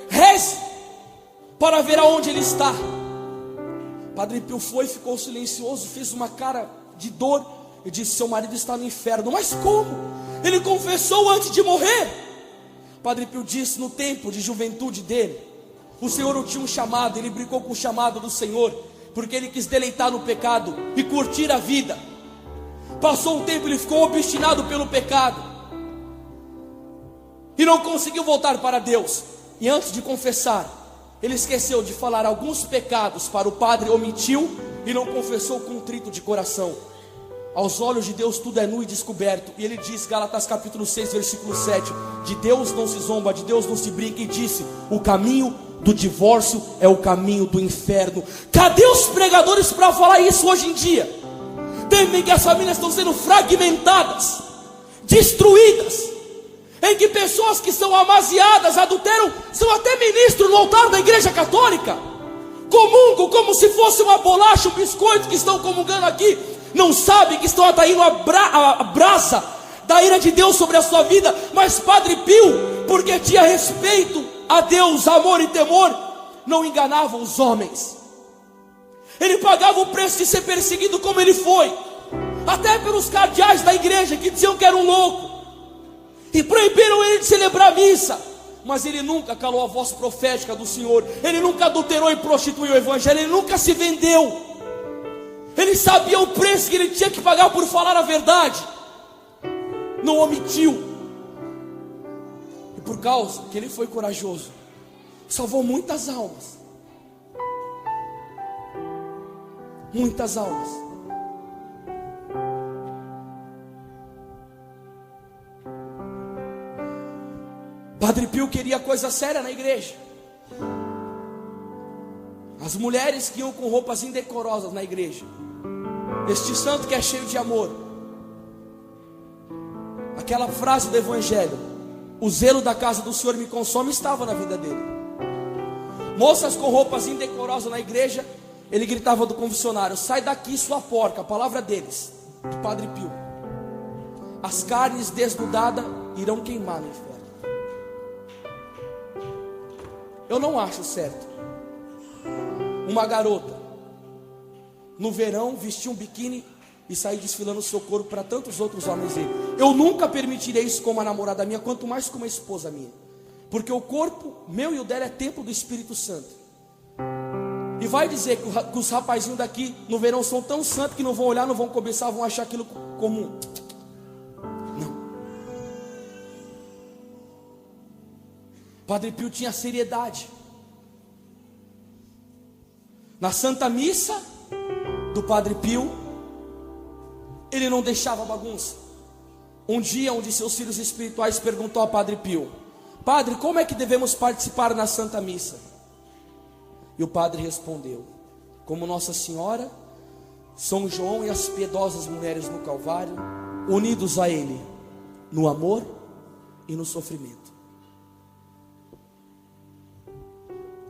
reze para ver aonde ele está. Padre Pio foi, ficou silencioso, fez uma cara de dor e disse: seu marido está no inferno. Mas como? Ele confessou antes de morrer. Padre Pio disse: no tempo de juventude dele, o Senhor o tinha chamado. Ele brincou com o chamado do Senhor, porque ele quis deleitar no pecado e curtir a vida. Passou um tempo, ele ficou obstinado pelo pecado e não conseguiu voltar para Deus. E antes de confessar, ele esqueceu de falar alguns pecados para o padre, omitiu e não confessou contrito de coração. Aos olhos de Deus tudo é nu e descoberto. E ele diz, Gálatas capítulo 6, versículo 7: de Deus não se zomba, de Deus não se brinca. E disse: o caminho do divórcio é o caminho do inferno. Cadê os pregadores para falar isso hoje em dia? Temem que as famílias estão sendo fragmentadas, destruídas, em que pessoas que são amaziadas, adulteram, são até ministros no altar da igreja católica, comungam como se fosse uma bolacha, um biscoito que estão comungando aqui. Não sabem que estão atraindo a brasa da ira de Deus sobre a sua vida. Mas Padre Pio, porque tinha respeito a Deus, amor e temor, não enganava os homens. Ele pagava o preço de ser perseguido como ele foi, até pelos cardeais da igreja, que diziam que era um louco e proibiram ele de celebrar a missa. Mas ele nunca calou a voz profética do Senhor. Ele nunca adulterou e prostituiu o evangelho. Ele nunca se vendeu. Ele sabia o preço que ele tinha que pagar por falar a verdade. Não omitiu. E por causa que ele foi corajoso, salvou muitas almas. Muitas almas. Padre Pio queria coisa séria na igreja. As mulheres que iam com roupas indecorosas na igreja. Este santo que é cheio de amor. Aquela frase do evangelho: o zelo da casa do Senhor me consome, estava na vida dele. Moças com roupas indecorosas na igreja, ele gritava do confessionário: sai daqui, sua porca. A palavra deles, do Padre Pio: as carnes desnudadas irão queimar no inferno. Eu não acho certo uma garota no verão, vestir um biquíni e sair desfilando o seu corpo para tantos outros homens ver. Eu nunca permitirei isso com uma namorada minha, quanto mais com uma esposa minha. Porque o corpo meu e o dela é templo do Espírito Santo. E vai dizer que os rapazinhos daqui no verão são tão santos que não vão olhar, não vão cobiçar, vão achar aquilo comum. Não. Padre Pio tinha seriedade. Na Santa Missa do Padre Pio, ele não deixava bagunça. Um dia, um de seus filhos espirituais perguntou a Padre Pio: Padre, como é que devemos participar na Santa Missa? E o padre respondeu: como Nossa Senhora, São João e as piedosas mulheres no Calvário, unidos a Ele no amor e no sofrimento.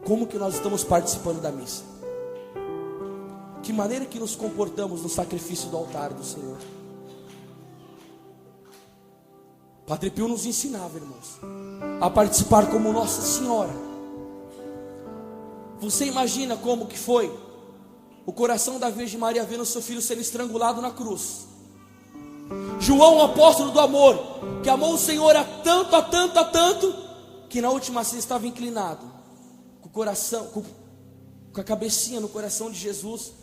Como que nós estamos participando da missa? Que maneira que nos comportamos no sacrifício do altar do Senhor? Padre Pio nos ensinava, irmãos, a participar como Nossa Senhora. Você imagina como que foi o coração da Virgem Maria vendo seu filho sendo estrangulado na cruz? João, o apóstolo do amor, que amou o Senhor a tanto, que na última ceia estava inclinado, com o coração, com a cabecinha no coração de Jesus,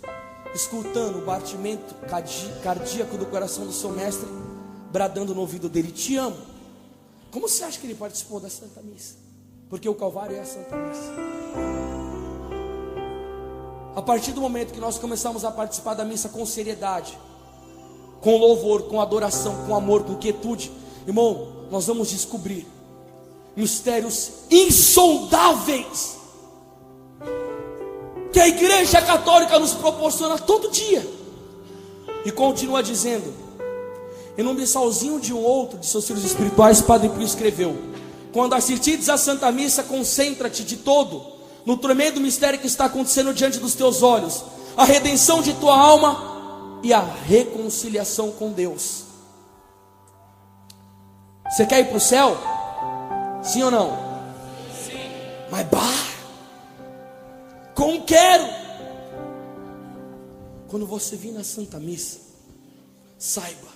escutando o batimento cardíaco do coração do seu mestre, bradando no ouvido dele: te amo. Como você acha que ele participou da Santa Missa? Porque o Calvário é a Santa Missa. A partir do momento que nós começamos a participar da missa com seriedade, com louvor, com adoração, com amor, com quietude, irmão, nós vamos descobrir mistérios insondáveis que a Igreja Católica nos proporciona todo dia. E continua dizendo: em um missalzinho de um outro de seus filhos espirituais, Padre Pio escreveu: quando assistides a Santa Missa, concentra-te de todo no tremendo mistério que está acontecendo diante dos teus olhos, a redenção de tua alma e a reconciliação com Deus. Você quer ir para o céu? Sim ou não? Sim. Mas como quero. Quando você vir na Santa Missa, saiba,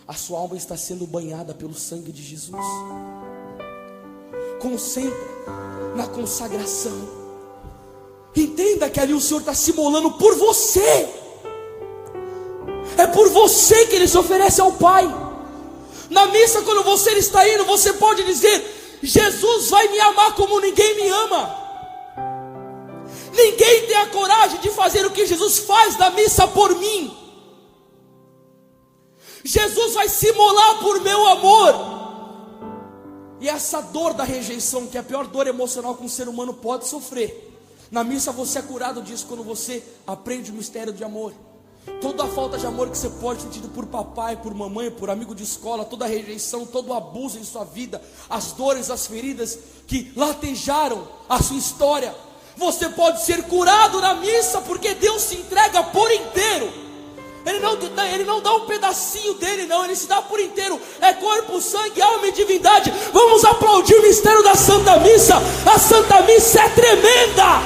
a sua alma está sendo banhada pelo sangue de Jesus. Concentra na consagração. Entenda que ali o Senhor está se imolando por você. É por você que Ele se oferece ao Pai. Na missa, quando você está indo, você pode dizer: Jesus vai me amar como ninguém me ama. Ninguém tem a coragem de fazer o que Jesus faz na missa por mim. Jesus vai se imolar por meu amor. E essa dor da rejeição, que é a pior dor emocional que um ser humano pode sofrer, na missa você é curado disso quando você aprende o mistério de amor. Toda a falta de amor que você pode ter tido por papai, por mamãe, por amigo de escola, toda a rejeição, todo o abuso em sua vida, as dores, as feridas que latejaram a sua história, você pode ser curado na missa, porque Deus se entrega por inteiro. Ele não dá um pedacinho dele, não. Ele se dá por inteiro. É corpo, sangue, alma e divindade. Vamos aplaudir o mistério da Santa Missa. A Santa Missa é tremenda.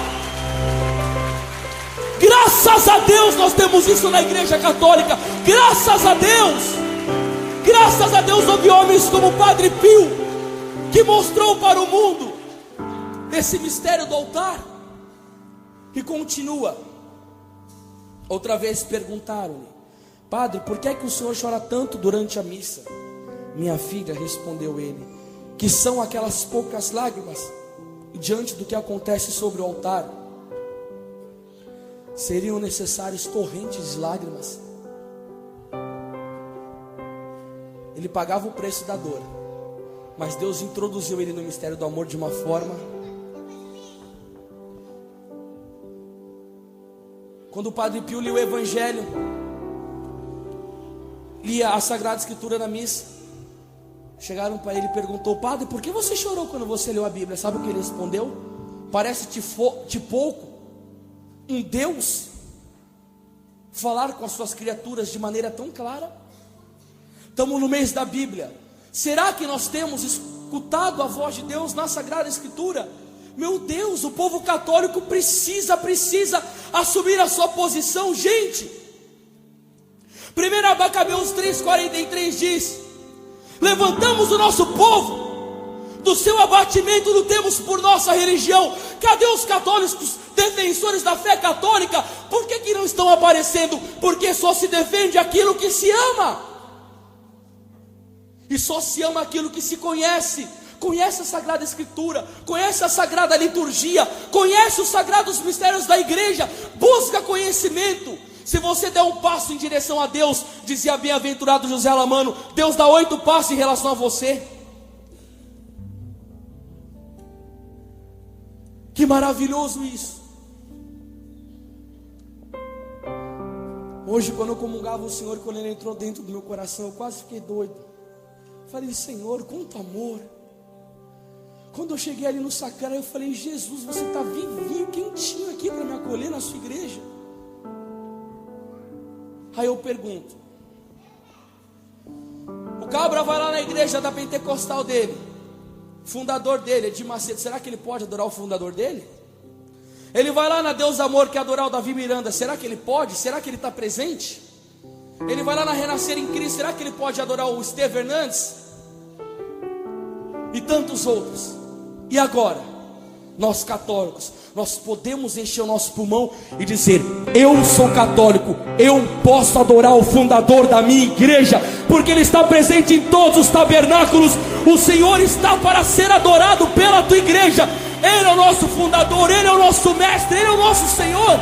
Graças a Deus nós temos isso na Igreja Católica. Graças a Deus. Graças a Deus houve homens como o Padre Pio, que mostrou para o mundo esse mistério do altar. E continua. Outra vez perguntaram-lhe: Padre, por que é que o senhor chora tanto durante a missa? Minha filha, respondeu ele, que são aquelas poucas lágrimas diante do que acontece sobre o altar. Seriam necessários torrentes de lágrimas. Ele pagava o preço da dor, mas Deus introduziu ele no mistério do amor de uma forma. Quando o Padre Pio lia o Evangelho, lia a Sagrada Escritura na missa, chegaram para ele e perguntou: Padre, por que você chorou quando você leu a Bíblia? Sabe o que ele respondeu? Parece-te pouco um Deus falar com as suas criaturas de maneira tão clara? Estamos no mês da Bíblia. Será que nós temos escutado a voz de Deus na Sagrada Escritura? Meu Deus, o povo católico precisa assumir a sua posição, gente. 1 Macabeus 3:43 diz: levantamos o nosso povo, do seu abatimento lutemos por nossa religião. Cadê os católicos, defensores da fé católica? Por que não estão aparecendo? Porque só se defende aquilo que se ama, e só se ama aquilo que se conhece. Conhece a Sagrada Escritura, conhece a Sagrada Liturgia, conhece os sagrados mistérios da igreja, busca conhecimento. Se você der um passo em direção a Deus, dizia bem-aventurado José Alamano, Deus dá 8 passos em relação a você. Que maravilhoso isso. Hoje, quando eu comungava o Senhor, quando Ele entrou dentro do meu coração, eu quase fiquei doido. Falei: Senhor, quanto amor. Quando eu cheguei ali no sacrário, eu falei: Jesus, você está vivinho, quentinho aqui para me acolher na sua igreja. Aí eu pergunto: o cabra vai lá na igreja da pentecostal dele, fundador dele, Edir Macedo, será que ele pode adorar o fundador dele? Ele vai lá na Deus Amor, que é adorar o Davi Miranda, será que ele pode? Será que ele está presente? Ele vai lá na Renascer em Cristo, será que ele pode adorar o Esteve Hernandes? E tantos outros. E agora, nós católicos, nós podemos encher o nosso pulmão e dizer: eu sou católico, eu posso adorar o fundador da minha igreja, porque Ele está presente em todos os tabernáculos. O Senhor está para ser adorado pela tua igreja. Ele é o nosso fundador, Ele é o nosso mestre, Ele é o nosso Senhor.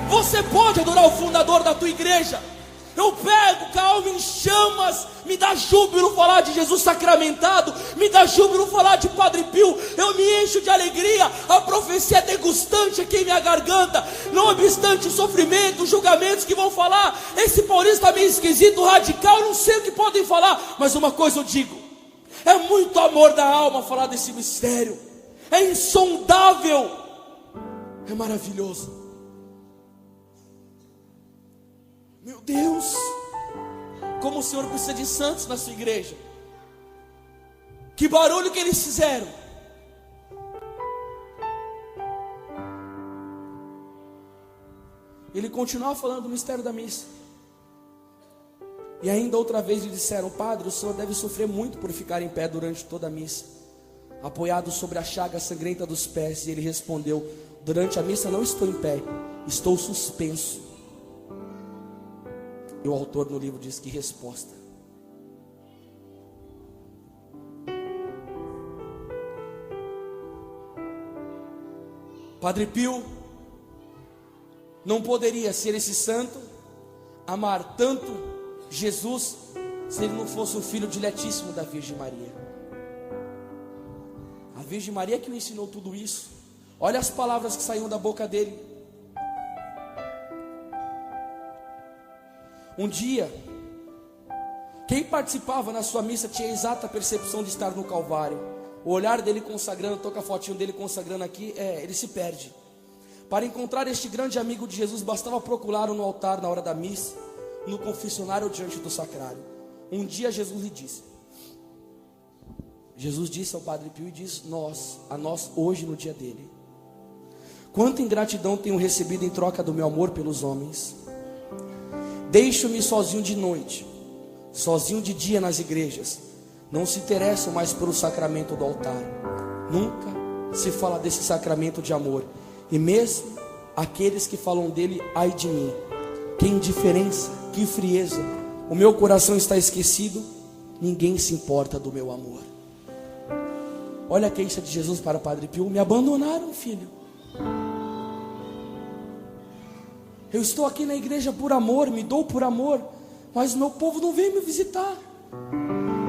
Você pode adorar o fundador da tua igreja. Eu pego com a alma em chamas, me dá júbilo falar de Jesus sacramentado, me dá júbilo falar de Padre Pio, eu me encho de alegria, a profecia é degustante aqui em minha garganta, não obstante o sofrimento, os julgamentos que vão falar, esse paulista está meio esquisito, radical, não sei o que podem falar, mas uma coisa eu digo, é muito amor da alma falar desse mistério, é insondável, é maravilhoso. Meu Deus, como o Senhor precisa de santos na sua igreja. Que barulho que eles fizeram. Ele continuava falando do mistério da missa. E ainda outra vez lhe disseram: Padre, o Senhor deve sofrer muito por ficar em pé durante toda a missa, apoiado sobre a chaga sangrenta dos pés. E ele respondeu: durante a missa não estou em pé, estou suspenso. E o autor no livro diz: que resposta. Padre Pio não poderia ser esse santo, amar tanto Jesus, se ele não fosse o filho diletíssimo da Virgem Maria. A Virgem Maria que o ensinou tudo isso. Olha as palavras que saíam da boca dele. Um dia, quem participava na sua missa tinha a exata percepção de estar no Calvário. O olhar dele consagrando, toca a fotinho dele consagrando aqui, ele se perde. Para encontrar este grande amigo de Jesus, bastava procurá-lo no altar na hora da missa, no confessionário ou diante do sacrário. Um dia Jesus disse ao Padre Pio e diz a nós hoje no dia dele: quanta ingratidão tenho recebido em troca do meu amor pelos homens. Deixo-me sozinho de noite, sozinho de dia nas igrejas. Não se interessam mais pelo sacramento do altar. Nunca se fala desse sacramento de amor. E mesmo aqueles que falam dele, ai de mim. Que indiferença, que frieza. O meu coração está esquecido. Ninguém se importa do meu amor. Olha a queixa de Jesus para o Padre Pio: me abandonaram, filho. Eu estou aqui na igreja por amor, me dou por amor, mas o meu povo não vem me visitar.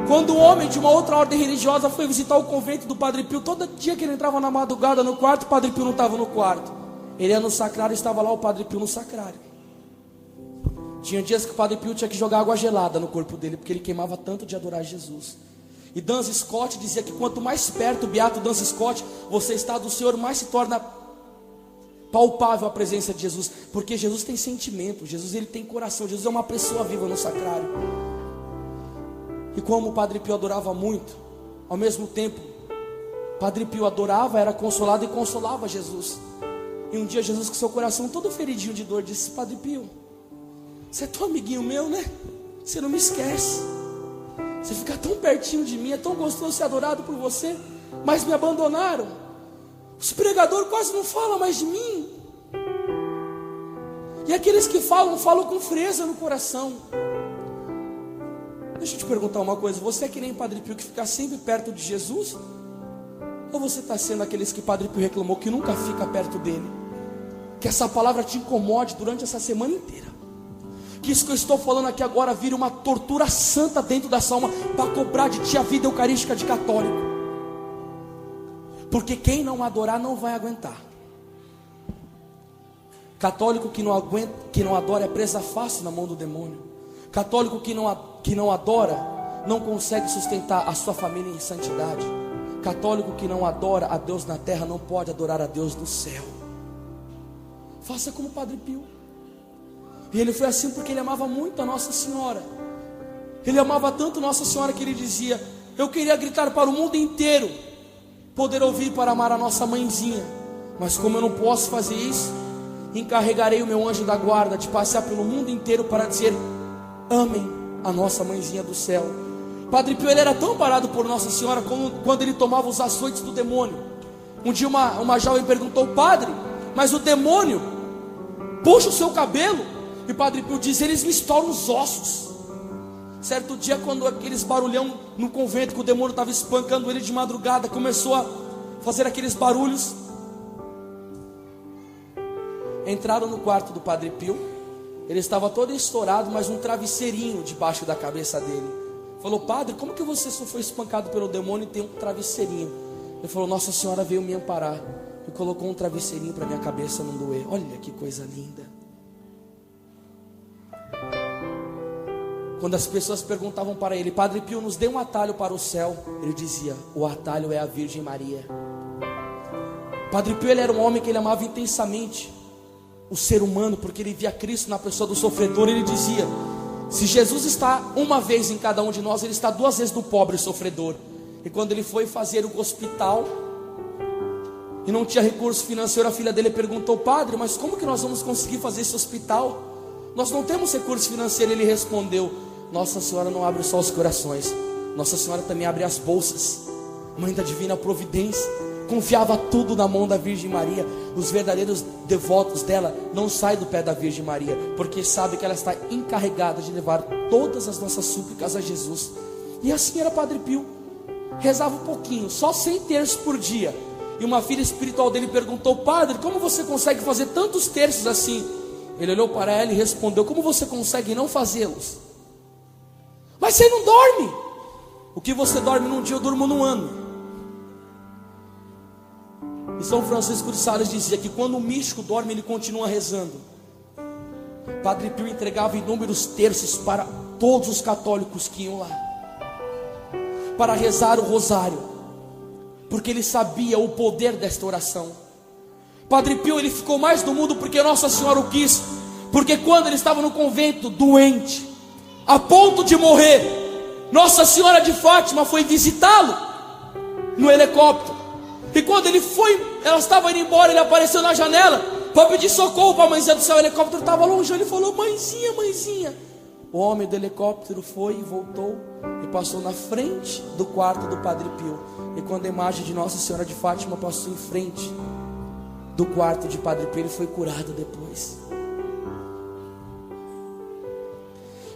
Quando um homem de uma outra ordem religiosa foi visitar o convento do Padre Pio, todo dia que ele entrava na madrugada no quarto, o Padre Pio não estava no quarto. Ele ia no sacrário, estava lá o Padre Pio no sacrário. Tinha dias que o Padre Pio tinha que jogar água gelada no corpo dele, porque ele queimava tanto de adorar Jesus. E Duns Scott dizia que quanto mais perto, o beato Duns Scott, você está do Senhor, mais se torna palpável a presença de Jesus, porque Jesus tem sentimento, Jesus ele tem coração, Jesus é uma pessoa viva no sacrário. E como o Padre Pio adorava muito, ao mesmo tempo Padre Pio adorava, era consolado e consolava Jesus. E um dia Jesus, com seu coração todo feridinho de dor, disse: Padre Pio, você é tão amiguinho meu, né? Você não me esquece. Você fica tão pertinho de mim, é tão gostoso ser adorado por você, mas me abandonaram. Os pregadores quase não falam mais de mim. E aqueles que falam, falam com frieza no coração. Deixa eu te perguntar uma coisa: você é que nem Padre Pio, que fica sempre perto de Jesus? Ou você está sendo aqueles que Padre Pio reclamou, que nunca fica perto dele? Que essa palavra te incomode durante essa semana inteira. Que isso que eu estou falando aqui agora vire uma tortura santa dentro da sua alma, para cobrar de ti a vida eucarística de católico. Porque quem não adorar não vai aguentar. Católico que não aguenta, que não adora, é presa fácil na mão do demônio. Católico que não adora não consegue sustentar a sua família em santidade. Católico que não adora a Deus na terra não pode adorar a Deus no céu. Faça como Padre Pio. E ele foi assim porque ele amava muito a Nossa Senhora. Ele amava tanto Nossa Senhora que ele dizia: eu queria gritar para o mundo inteiro, poder ouvir para amar a nossa mãezinha, mas como eu não posso fazer isso, encarregarei o meu anjo da guarda de passear pelo mundo inteiro para dizer: amem a nossa mãezinha do céu. Padre Pio, ele era tão parado por Nossa Senhora quando ele tomava os açoites do demônio. Um dia uma jovem perguntou: padre, mas o demônio puxa o seu cabelo? E Padre Pio diz: eles me estouram os ossos. Certo dia, quando aqueles barulhão no convento, que o demônio estava espancando ele de madrugada, começou a fazer aqueles barulhos, entraram no quarto do Padre Pio. Ele estava todo estourado, mas um travesseirinho debaixo da cabeça dele. Falou: padre, como que você só foi espancado pelo demônio e tem um travesseirinho? Ele falou: Nossa Senhora veio me amparar e colocou um travesseirinho para minha cabeça não doer. Olha que coisa linda. Quando as pessoas perguntavam para ele: Padre Pio, nos dê um atalho para o céu, ele dizia: o atalho é a Virgem Maria. Padre Pio, ele era um homem que ele amava intensamente o ser humano, porque ele via Cristo na pessoa do sofredor. Ele dizia: se Jesus está uma vez em cada um de nós, ele está duas vezes no pobre sofredor. E quando ele foi fazer o hospital e não tinha recurso financeiro, a filha dele perguntou: padre, mas como que nós vamos conseguir fazer esse hospital? Nós não temos recurso financeiro. Ele respondeu: Nossa Senhora não abre só os corações, Nossa Senhora também abre as bolsas. Mãe da divina providência, confiava tudo na mão da Virgem Maria. Os verdadeiros devotos dela não saem do pé da Virgem Maria, porque sabe que ela está encarregada de levar todas as nossas súplicas a Jesus. E assim era Padre Pio. Rezava um pouquinho, só 100 terços por dia. E uma filha espiritual dele perguntou: padre, como você consegue fazer tantos terços assim? Ele olhou para ela e respondeu: como você consegue não fazê-los? Mas você não dorme. O que você dorme num dia, eu durmo num ano. E São Francisco de Sales dizia que quando o místico dorme, ele continua rezando. Padre Pio entregava inúmeros terços para todos os católicos que iam lá para rezar o rosário, porque ele sabia o poder desta oração. Padre Pio, ele ficou mais no mundo porque Nossa Senhora o quis. Porque quando ele estava no convento, doente, a ponto de morrer, Nossa Senhora de Fátima foi visitá-lo no helicóptero. E quando ele foi, ela estava indo embora, ele apareceu na janela para pedir socorro para a mãezinha do céu. O helicóptero estava longe, ele falou: mãezinha, mãezinha. O homem do helicóptero foi e voltou e passou na frente do quarto do Padre Pio. E quando a imagem de Nossa Senhora de Fátima passou em frente do quarto de Padre Pio, ele foi curado depois.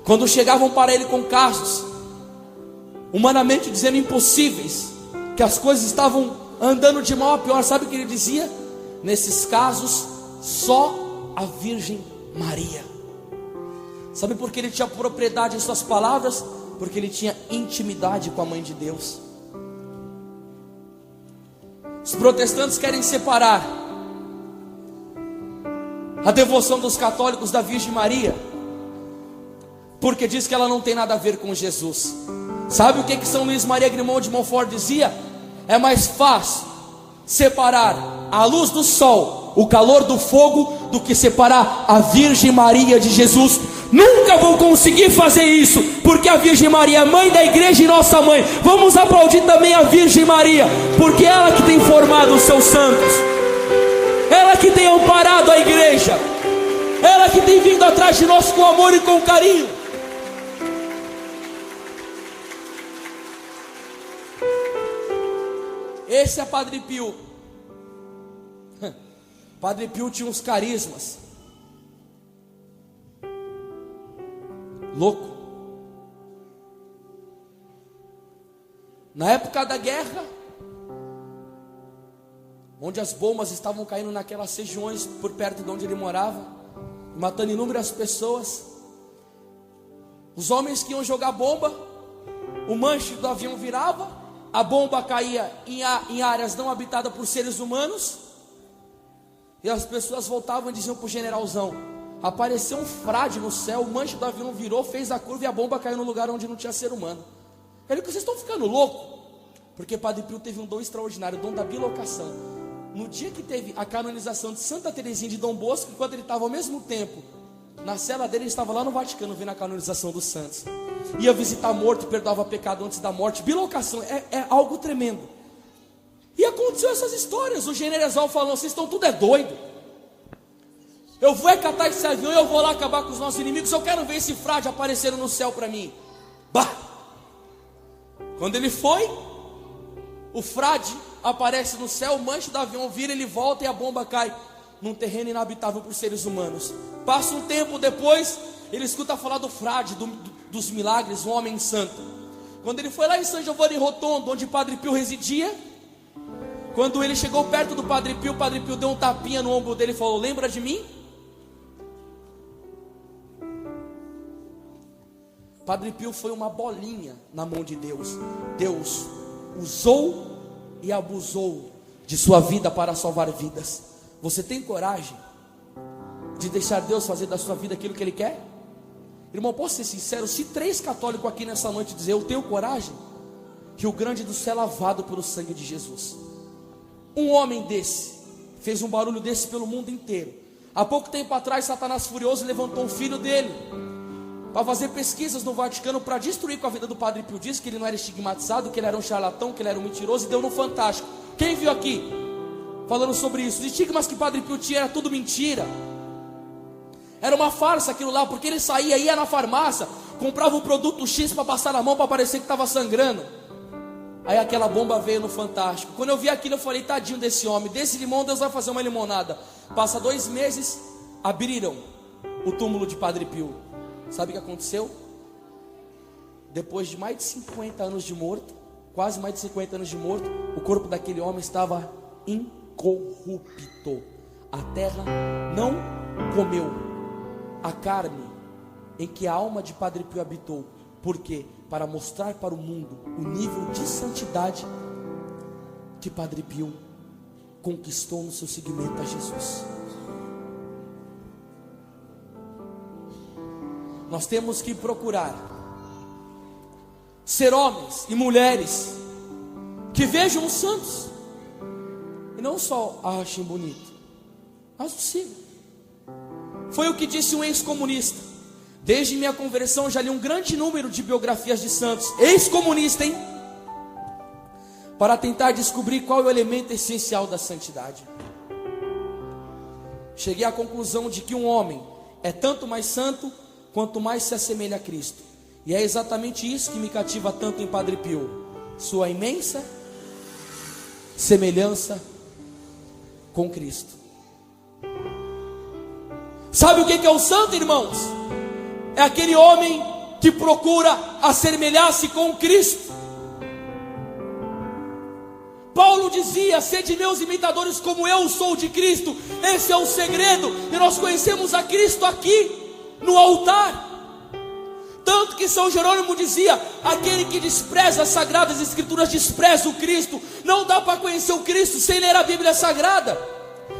Quando chegavam para ele com casos, humanamente dizendo impossíveis, que as coisas estavam andando de mal a pior, sabe o que ele dizia? Nesses casos, só a Virgem Maria. Sabe por que ele tinha propriedade em suas palavras? Porque ele tinha intimidade com a Mãe de Deus. Os protestantes querem separar a devoção dos católicos da Virgem Maria, porque diz que ela não tem nada a ver com Jesus. Sabe o que São Luís Maria Grimond de Montfort dizia? É mais fácil separar a luz do sol, o calor do fogo, do que separar a Virgem Maria de Jesus. Nunca vou conseguir fazer isso, porque a Virgem Maria é mãe da igreja e nossa mãe. Vamos aplaudir também a Virgem Maria, porque ela que tem formado os seus santos, ela que tem amparado a igreja, ela que tem vindo atrás de nós com amor e com carinho. Esse é Padre Pio. Padre Pio tinha uns carismas louco. Na época da guerra, onde as bombas estavam caindo naquelas regiões por perto de onde ele morava, matando inúmeras pessoas, os homens que iam jogar bomba, o manche do avião virava, a bomba caía em áreas não habitadas por seres humanos, e as pessoas voltavam e diziam para o generalzão: apareceu um frade no céu, o manche do avião virou, fez a curva e a bomba caiu no lugar onde não tinha ser humano. Ele: vocês estão ficando loucos? Porque Padre Pio teve um dom extraordinário, o dom da bilocação. No dia que teve a canonização de Santa Teresinha de Dom Bosco, enquanto ele estava ao mesmo tempo na cela dele, ele estava lá no Vaticano vendo a canonização dos santos. Ia visitar morto, perdoava pecado antes da morte. Bilocação é algo tremendo. E aconteceu essas histórias. O general falou: vocês estão tudo doido. Eu vou catar esse avião e eu vou lá acabar com os nossos inimigos. Eu quero ver esse frade aparecendo no céu para mim. Bah! Quando ele foi, o frade aparece no céu, o manche do avião vira, ele volta e a bomba cai num terreno inabitável por seres humanos. Passa um tempo depois, ele escuta falar do frade, dos milagres, um homem santo. Quando ele foi lá em San Giovanni Rotondo, onde Padre Pio residia, quando ele chegou perto do Padre Pio deu um tapinha no ombro dele e falou: lembra de mim? Padre Pio foi uma bolinha na mão de Deus. Deus usou e abusou de sua vida para salvar vidas. Você tem coragem de deixar Deus fazer da sua vida aquilo que Ele quer? Irmão, posso ser sincero? Se 3 católicos aqui nessa noite dizer eu tenho coragem, Rio Grande do Céu é lavado pelo sangue de Jesus. Um homem desse fez um barulho desse pelo mundo inteiro. Há pouco tempo atrás, Satanás furioso levantou um filho dele para fazer pesquisas no Vaticano para destruir com a vida do Padre Pio. Disse que ele não era estigmatizado, que ele era um charlatão, que ele era um mentiroso, e deu no Fantástico. Quem viu aqui falando sobre isso? Os estigmas que Padre Pio tinha era tudo mentira, era uma farsa aquilo lá, porque ele saía, ia na farmácia, comprava um produto X para passar na mão para parecer que estava sangrando. Aí aquela bomba veio no Fantástico. Quando eu vi aquilo eu falei: tadinho desse homem, desse limão Deus vai fazer uma limonada. Passa 2 meses, abriram o túmulo de Padre Pio. Sabe o que aconteceu? Depois de mais de 50 anos de morto, quase mais de 50 anos de morto, o corpo daquele homem estava incorrupto. A terra não comeu a carne em que a alma de Padre Pio habitou. Por quê? Para mostrar para o mundo o nível de santidade que Padre Pio conquistou no seu seguimento a Jesus. Nós temos que procurar ser homens e mulheres que vejam os santos e não só achem bonito, mas o sigam. Foi o que disse um ex-comunista: desde minha conversão já li um grande número de biografias de santos. Ex-comunista, hein? Para tentar descobrir qual é o elemento essencial da santidade. Cheguei à conclusão de que um homem é tanto mais santo quanto mais se assemelha a Cristo. E é exatamente isso que me cativa tanto em Padre Pio: sua imensa semelhança com Cristo. Sabe o que é o santo, irmãos? É aquele homem que procura assemelhar-se com Cristo. Paulo dizia: sede meus imitadores como eu sou de Cristo. Esse é o segredo. E nós conhecemos a Cristo aqui no altar. Tanto que São Jerônimo dizia: aquele que despreza as Sagradas Escrituras despreza o Cristo. Não dá para conhecer o Cristo sem ler a Bíblia Sagrada.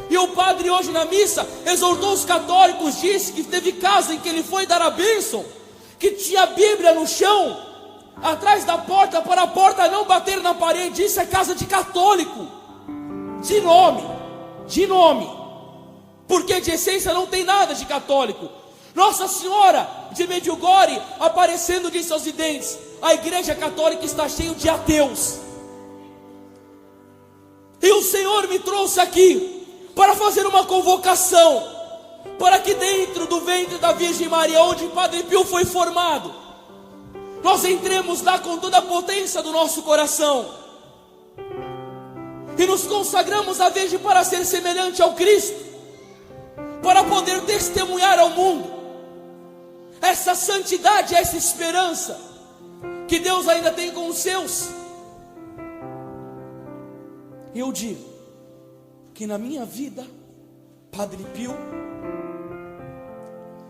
E o padre hoje na missa exortou os católicos, disse que teve casa em que ele foi dar a bênção, que tinha a Bíblia no chão, atrás da porta, para a porta não bater na parede. Isso é casa de católico, de nome, porque de essência não tem nada de católico. Nossa Senhora de Medjugorje aparecendo, disse aos videntes: a igreja católica está cheia de ateus. E o Senhor me trouxe aqui para fazer uma convocação, para que dentro do ventre da Virgem Maria, onde Padre Pio foi formado, nós entremos lá com toda a potência do nosso coração e nos consagramos à Virgem para ser semelhante ao Cristo, para poder testemunhar ao mundo essa santidade, essa esperança que Deus ainda tem com os seus. E eu digo que na minha vida, Padre Pio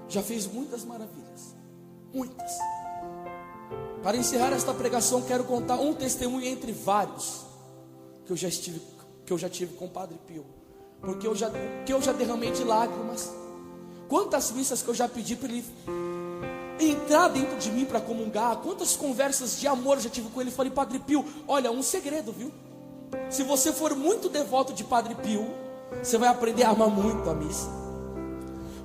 já fez muitas maravilhas, muitas. Para encerrar esta pregação, quero contar um testemunho entre vários que eu já tive com o Padre Pio, porque eu já derramei de lágrimas. Quantas missas que eu já pedi para ele entrar dentro de mim para comungar, quantas conversas de amor eu já tive com ele. Falei: Padre Pio, olha, um segredo, viu? Se você for muito devoto de Padre Pio, você vai aprender a amar muito a missa.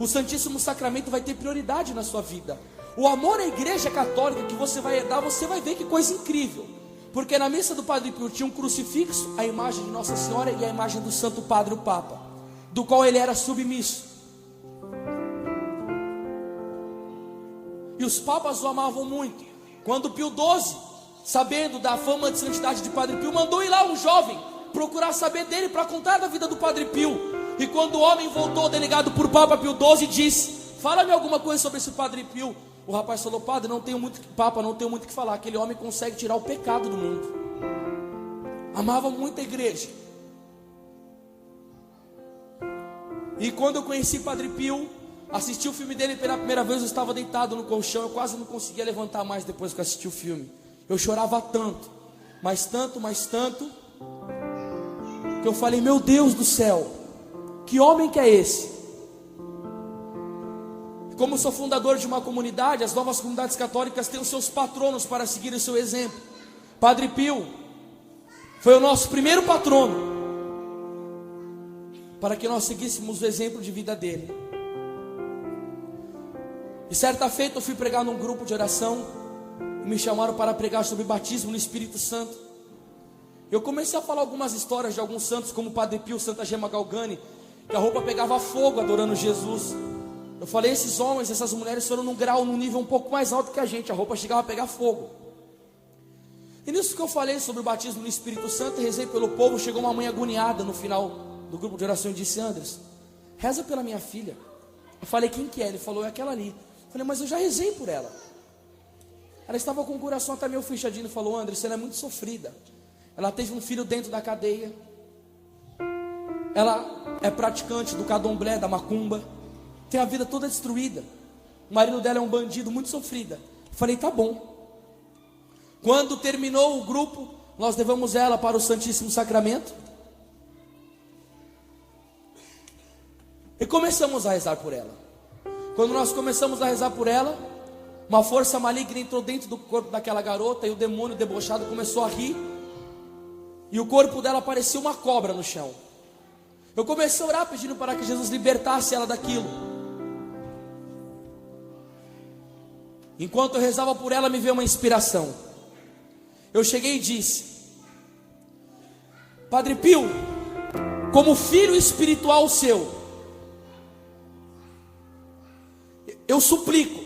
O Santíssimo Sacramento vai ter prioridade na sua vida. O amor à igreja católica que você vai herdar, você vai ver que coisa incrível. Porque na missa do Padre Pio tinha um crucifixo, a imagem de Nossa Senhora e a imagem do Santo Padre, o Papa, do qual ele era submisso. E os papas o amavam muito. Quando Pio XII, sabendo da fama de santidade de Padre Pio, mandou ir lá um jovem procurar saber dele, para contar da vida do Padre Pio. E quando o homem voltou, delegado por Papa Pio XII, disse: fala-me alguma coisa sobre esse Padre Pio. O rapaz falou: Padre, não tenho muito o que falar. Aquele homem consegue tirar o pecado do mundo. Amava muito a igreja. E quando eu conheci Padre Pio, assisti o filme dele pela primeira vez, eu estava deitado no colchão, eu quase não conseguia levantar mais depois que eu assisti o filme. Eu chorava tanto, mas tanto, que eu falei: meu Deus do céu, que homem que é esse? Como sou fundador de uma comunidade, as novas comunidades católicas têm os seus patronos para seguir o seu exemplo. Padre Pio foi o nosso primeiro patrono, para que nós seguíssemos o exemplo de vida dele. E certa feita eu fui pregar num grupo de oração, e me chamaram para pregar sobre batismo no Espírito Santo. Eu comecei a falar algumas histórias de alguns santos, como Padre Pio, Santa Gema Galgani, que a roupa pegava fogo adorando Jesus. Eu falei: esses homens, essas mulheres foram num nível um pouco mais alto que a gente, a roupa chegava a pegar fogo. E nisso que eu falei sobre o batismo no Espírito Santo, rezei pelo povo. Chegou uma mãe agoniada no final do grupo de oração e disse: Andres, reza pela minha filha. Eu falei: quem que é? Ele falou: é aquela ali. Eu falei: mas eu já rezei por ela. Ela estava com o coração até meio fechadinho. Falou: Andres, ela é muito sofrida. Ela teve um filho dentro da cadeia. Ela é praticante do candomblé, da macumba. Tem a vida toda destruída. O marido dela é um bandido, muito sofrida. Eu falei: tá bom. Quando terminou o grupo, nós levamos ela para o Santíssimo Sacramento e começamos a rezar por ela. Quando nós começamos a rezar por ela, uma força maligna entrou dentro do corpo daquela garota, e o demônio debochado começou a rir, e o corpo dela parecia uma cobra no chão. Eu comecei a orar pedindo para que Jesus libertasse ela daquilo. Enquanto eu rezava por ela, me veio uma inspiração. Eu cheguei e disse: Padre Pio, como filho espiritual seu, eu suplico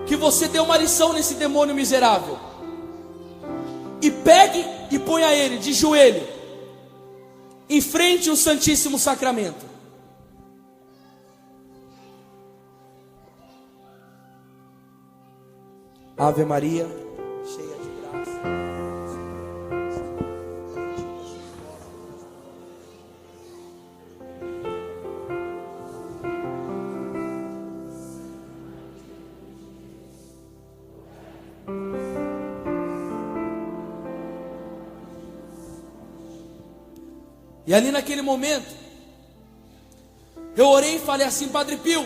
que você dê uma lição nesse demônio miserável, e pegue e ponha ele de joelho em frente ao Santíssimo Sacramento. Ave Maria, cheia de graça. E ali naquele momento, eu orei e falei assim: Padre Pio,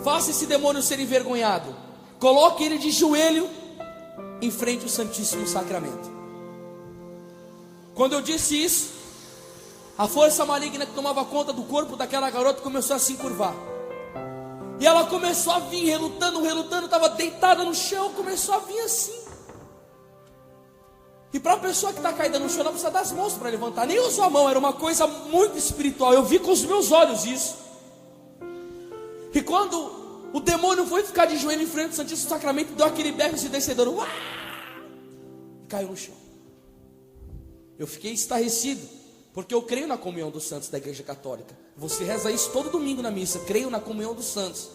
faça esse demônio ser envergonhado. Coloque ele de joelho em frente ao Santíssimo Sacramento. Quando eu disse isso, a força maligna que tomava conta do corpo daquela garota começou a se encurvar. E ela começou a vir, relutando, estava deitada no chão, começou a vir assim. E para a pessoa que está caída no chão, não precisa das mãos para levantar, nem usou a mão, era uma coisa muito espiritual. Eu vi com os meus olhos isso. E quando o demônio foi ficar de joelho em frente ao Santíssimo Sacramento, deu aquele berro ensurdecedor, e caiu no chão. Eu fiquei estarrecido, porque eu creio na comunhão dos santos da Igreja Católica. Você reza isso todo domingo na missa, creio na comunhão dos santos.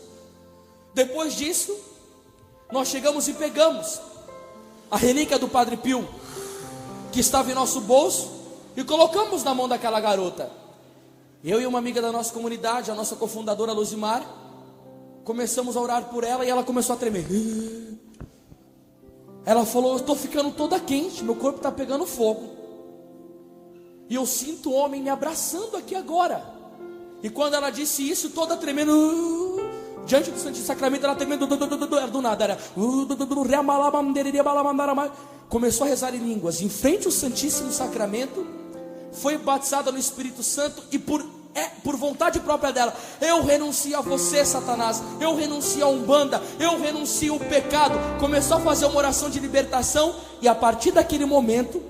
Depois disso, nós chegamos e pegamos a relíquia do Padre Pio, que estava em nosso bolso, e colocamos na mão daquela garota. Eu e uma amiga da nossa comunidade, a nossa cofundadora Luzimar, começamos a orar por ela e ela começou a tremer. Ela falou: eu estou ficando toda quente, meu corpo está pegando fogo. E eu sinto o homem me abraçando aqui agora. E quando ela disse isso, toda tremendo, diante do Santíssimo Sacramento, ela tremendo, era do nada, era começou a rezar em línguas em frente ao Santíssimo Sacramento, foi batizada no Espírito Santo e por vontade própria dela: eu renuncio a você, Satanás, eu renuncio a Umbanda, eu renuncio ao pecado. Começou a fazer uma oração de libertação, e a partir daquele momento,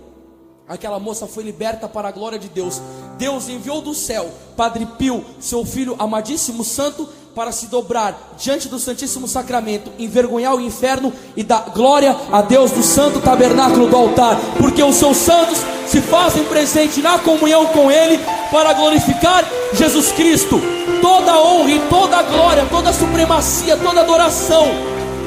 aquela moça foi liberta para a glória de Deus. Deus enviou do céu Padre Pio, seu filho amadíssimo santo, para se dobrar diante do Santíssimo Sacramento, envergonhar o inferno e dar glória a Deus do santo tabernáculo do altar, porque os seus santos se fazem presente na comunhão com Ele para glorificar Jesus Cristo. Toda a honra e toda a glória, toda a supremacia, toda a adoração,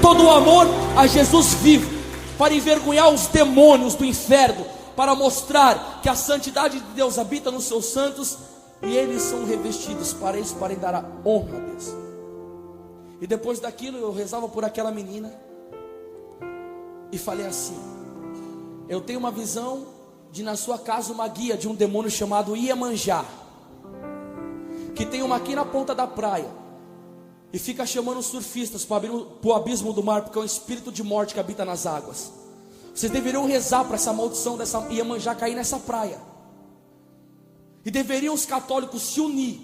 todo o amor a Jesus vivo, para envergonhar os demônios do inferno, para mostrar que a santidade de Deus habita nos seus santos, e eles são revestidos para isso, para dar a honra a Deus. E depois daquilo eu rezava por aquela menina e falei assim: eu tenho uma visão de na sua casa uma guia de um demônio chamado Iemanjá, que tem uma aqui na ponta da praia e fica chamando os surfistas para o abismo do mar, porque é um espírito de morte que habita nas águas. Vocês deveriam rezar para essa maldição dessa Iemanjá cair nessa praia. E deveriam os católicos se unir,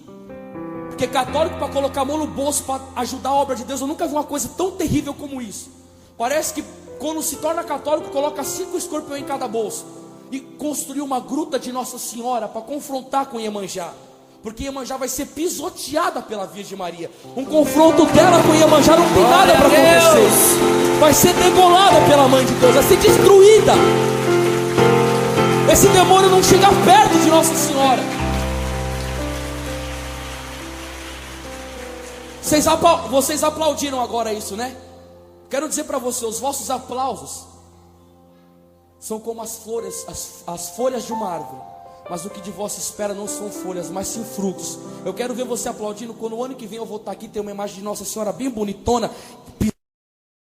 porque católico para colocar a mão no bolso para ajudar a obra de Deus, eu nunca vi uma coisa tão terrível como isso. Parece que quando se torna católico, coloca 5 escorpiões em cada bolso e construiu uma gruta de Nossa Senhora para confrontar com Iemanjá, porque Iemanjá vai ser pisoteada pela Virgem Maria. Um confronto dela com Iemanjá não tem nada para acontecer. Vai ser degolada pela Mãe de Deus, vai ser destruída. Esse demônio não chega perto de Nossa Senhora. Vocês aplaudiram agora isso, né? Quero dizer para vocês, os vossos aplausos são como as folhas de uma árvore, mas o que de vós se espera não são folhas, mas sim frutos. Eu quero ver você aplaudindo quando o ano que vem eu vou estar aqui, tem uma imagem de Nossa Senhora bem bonitona,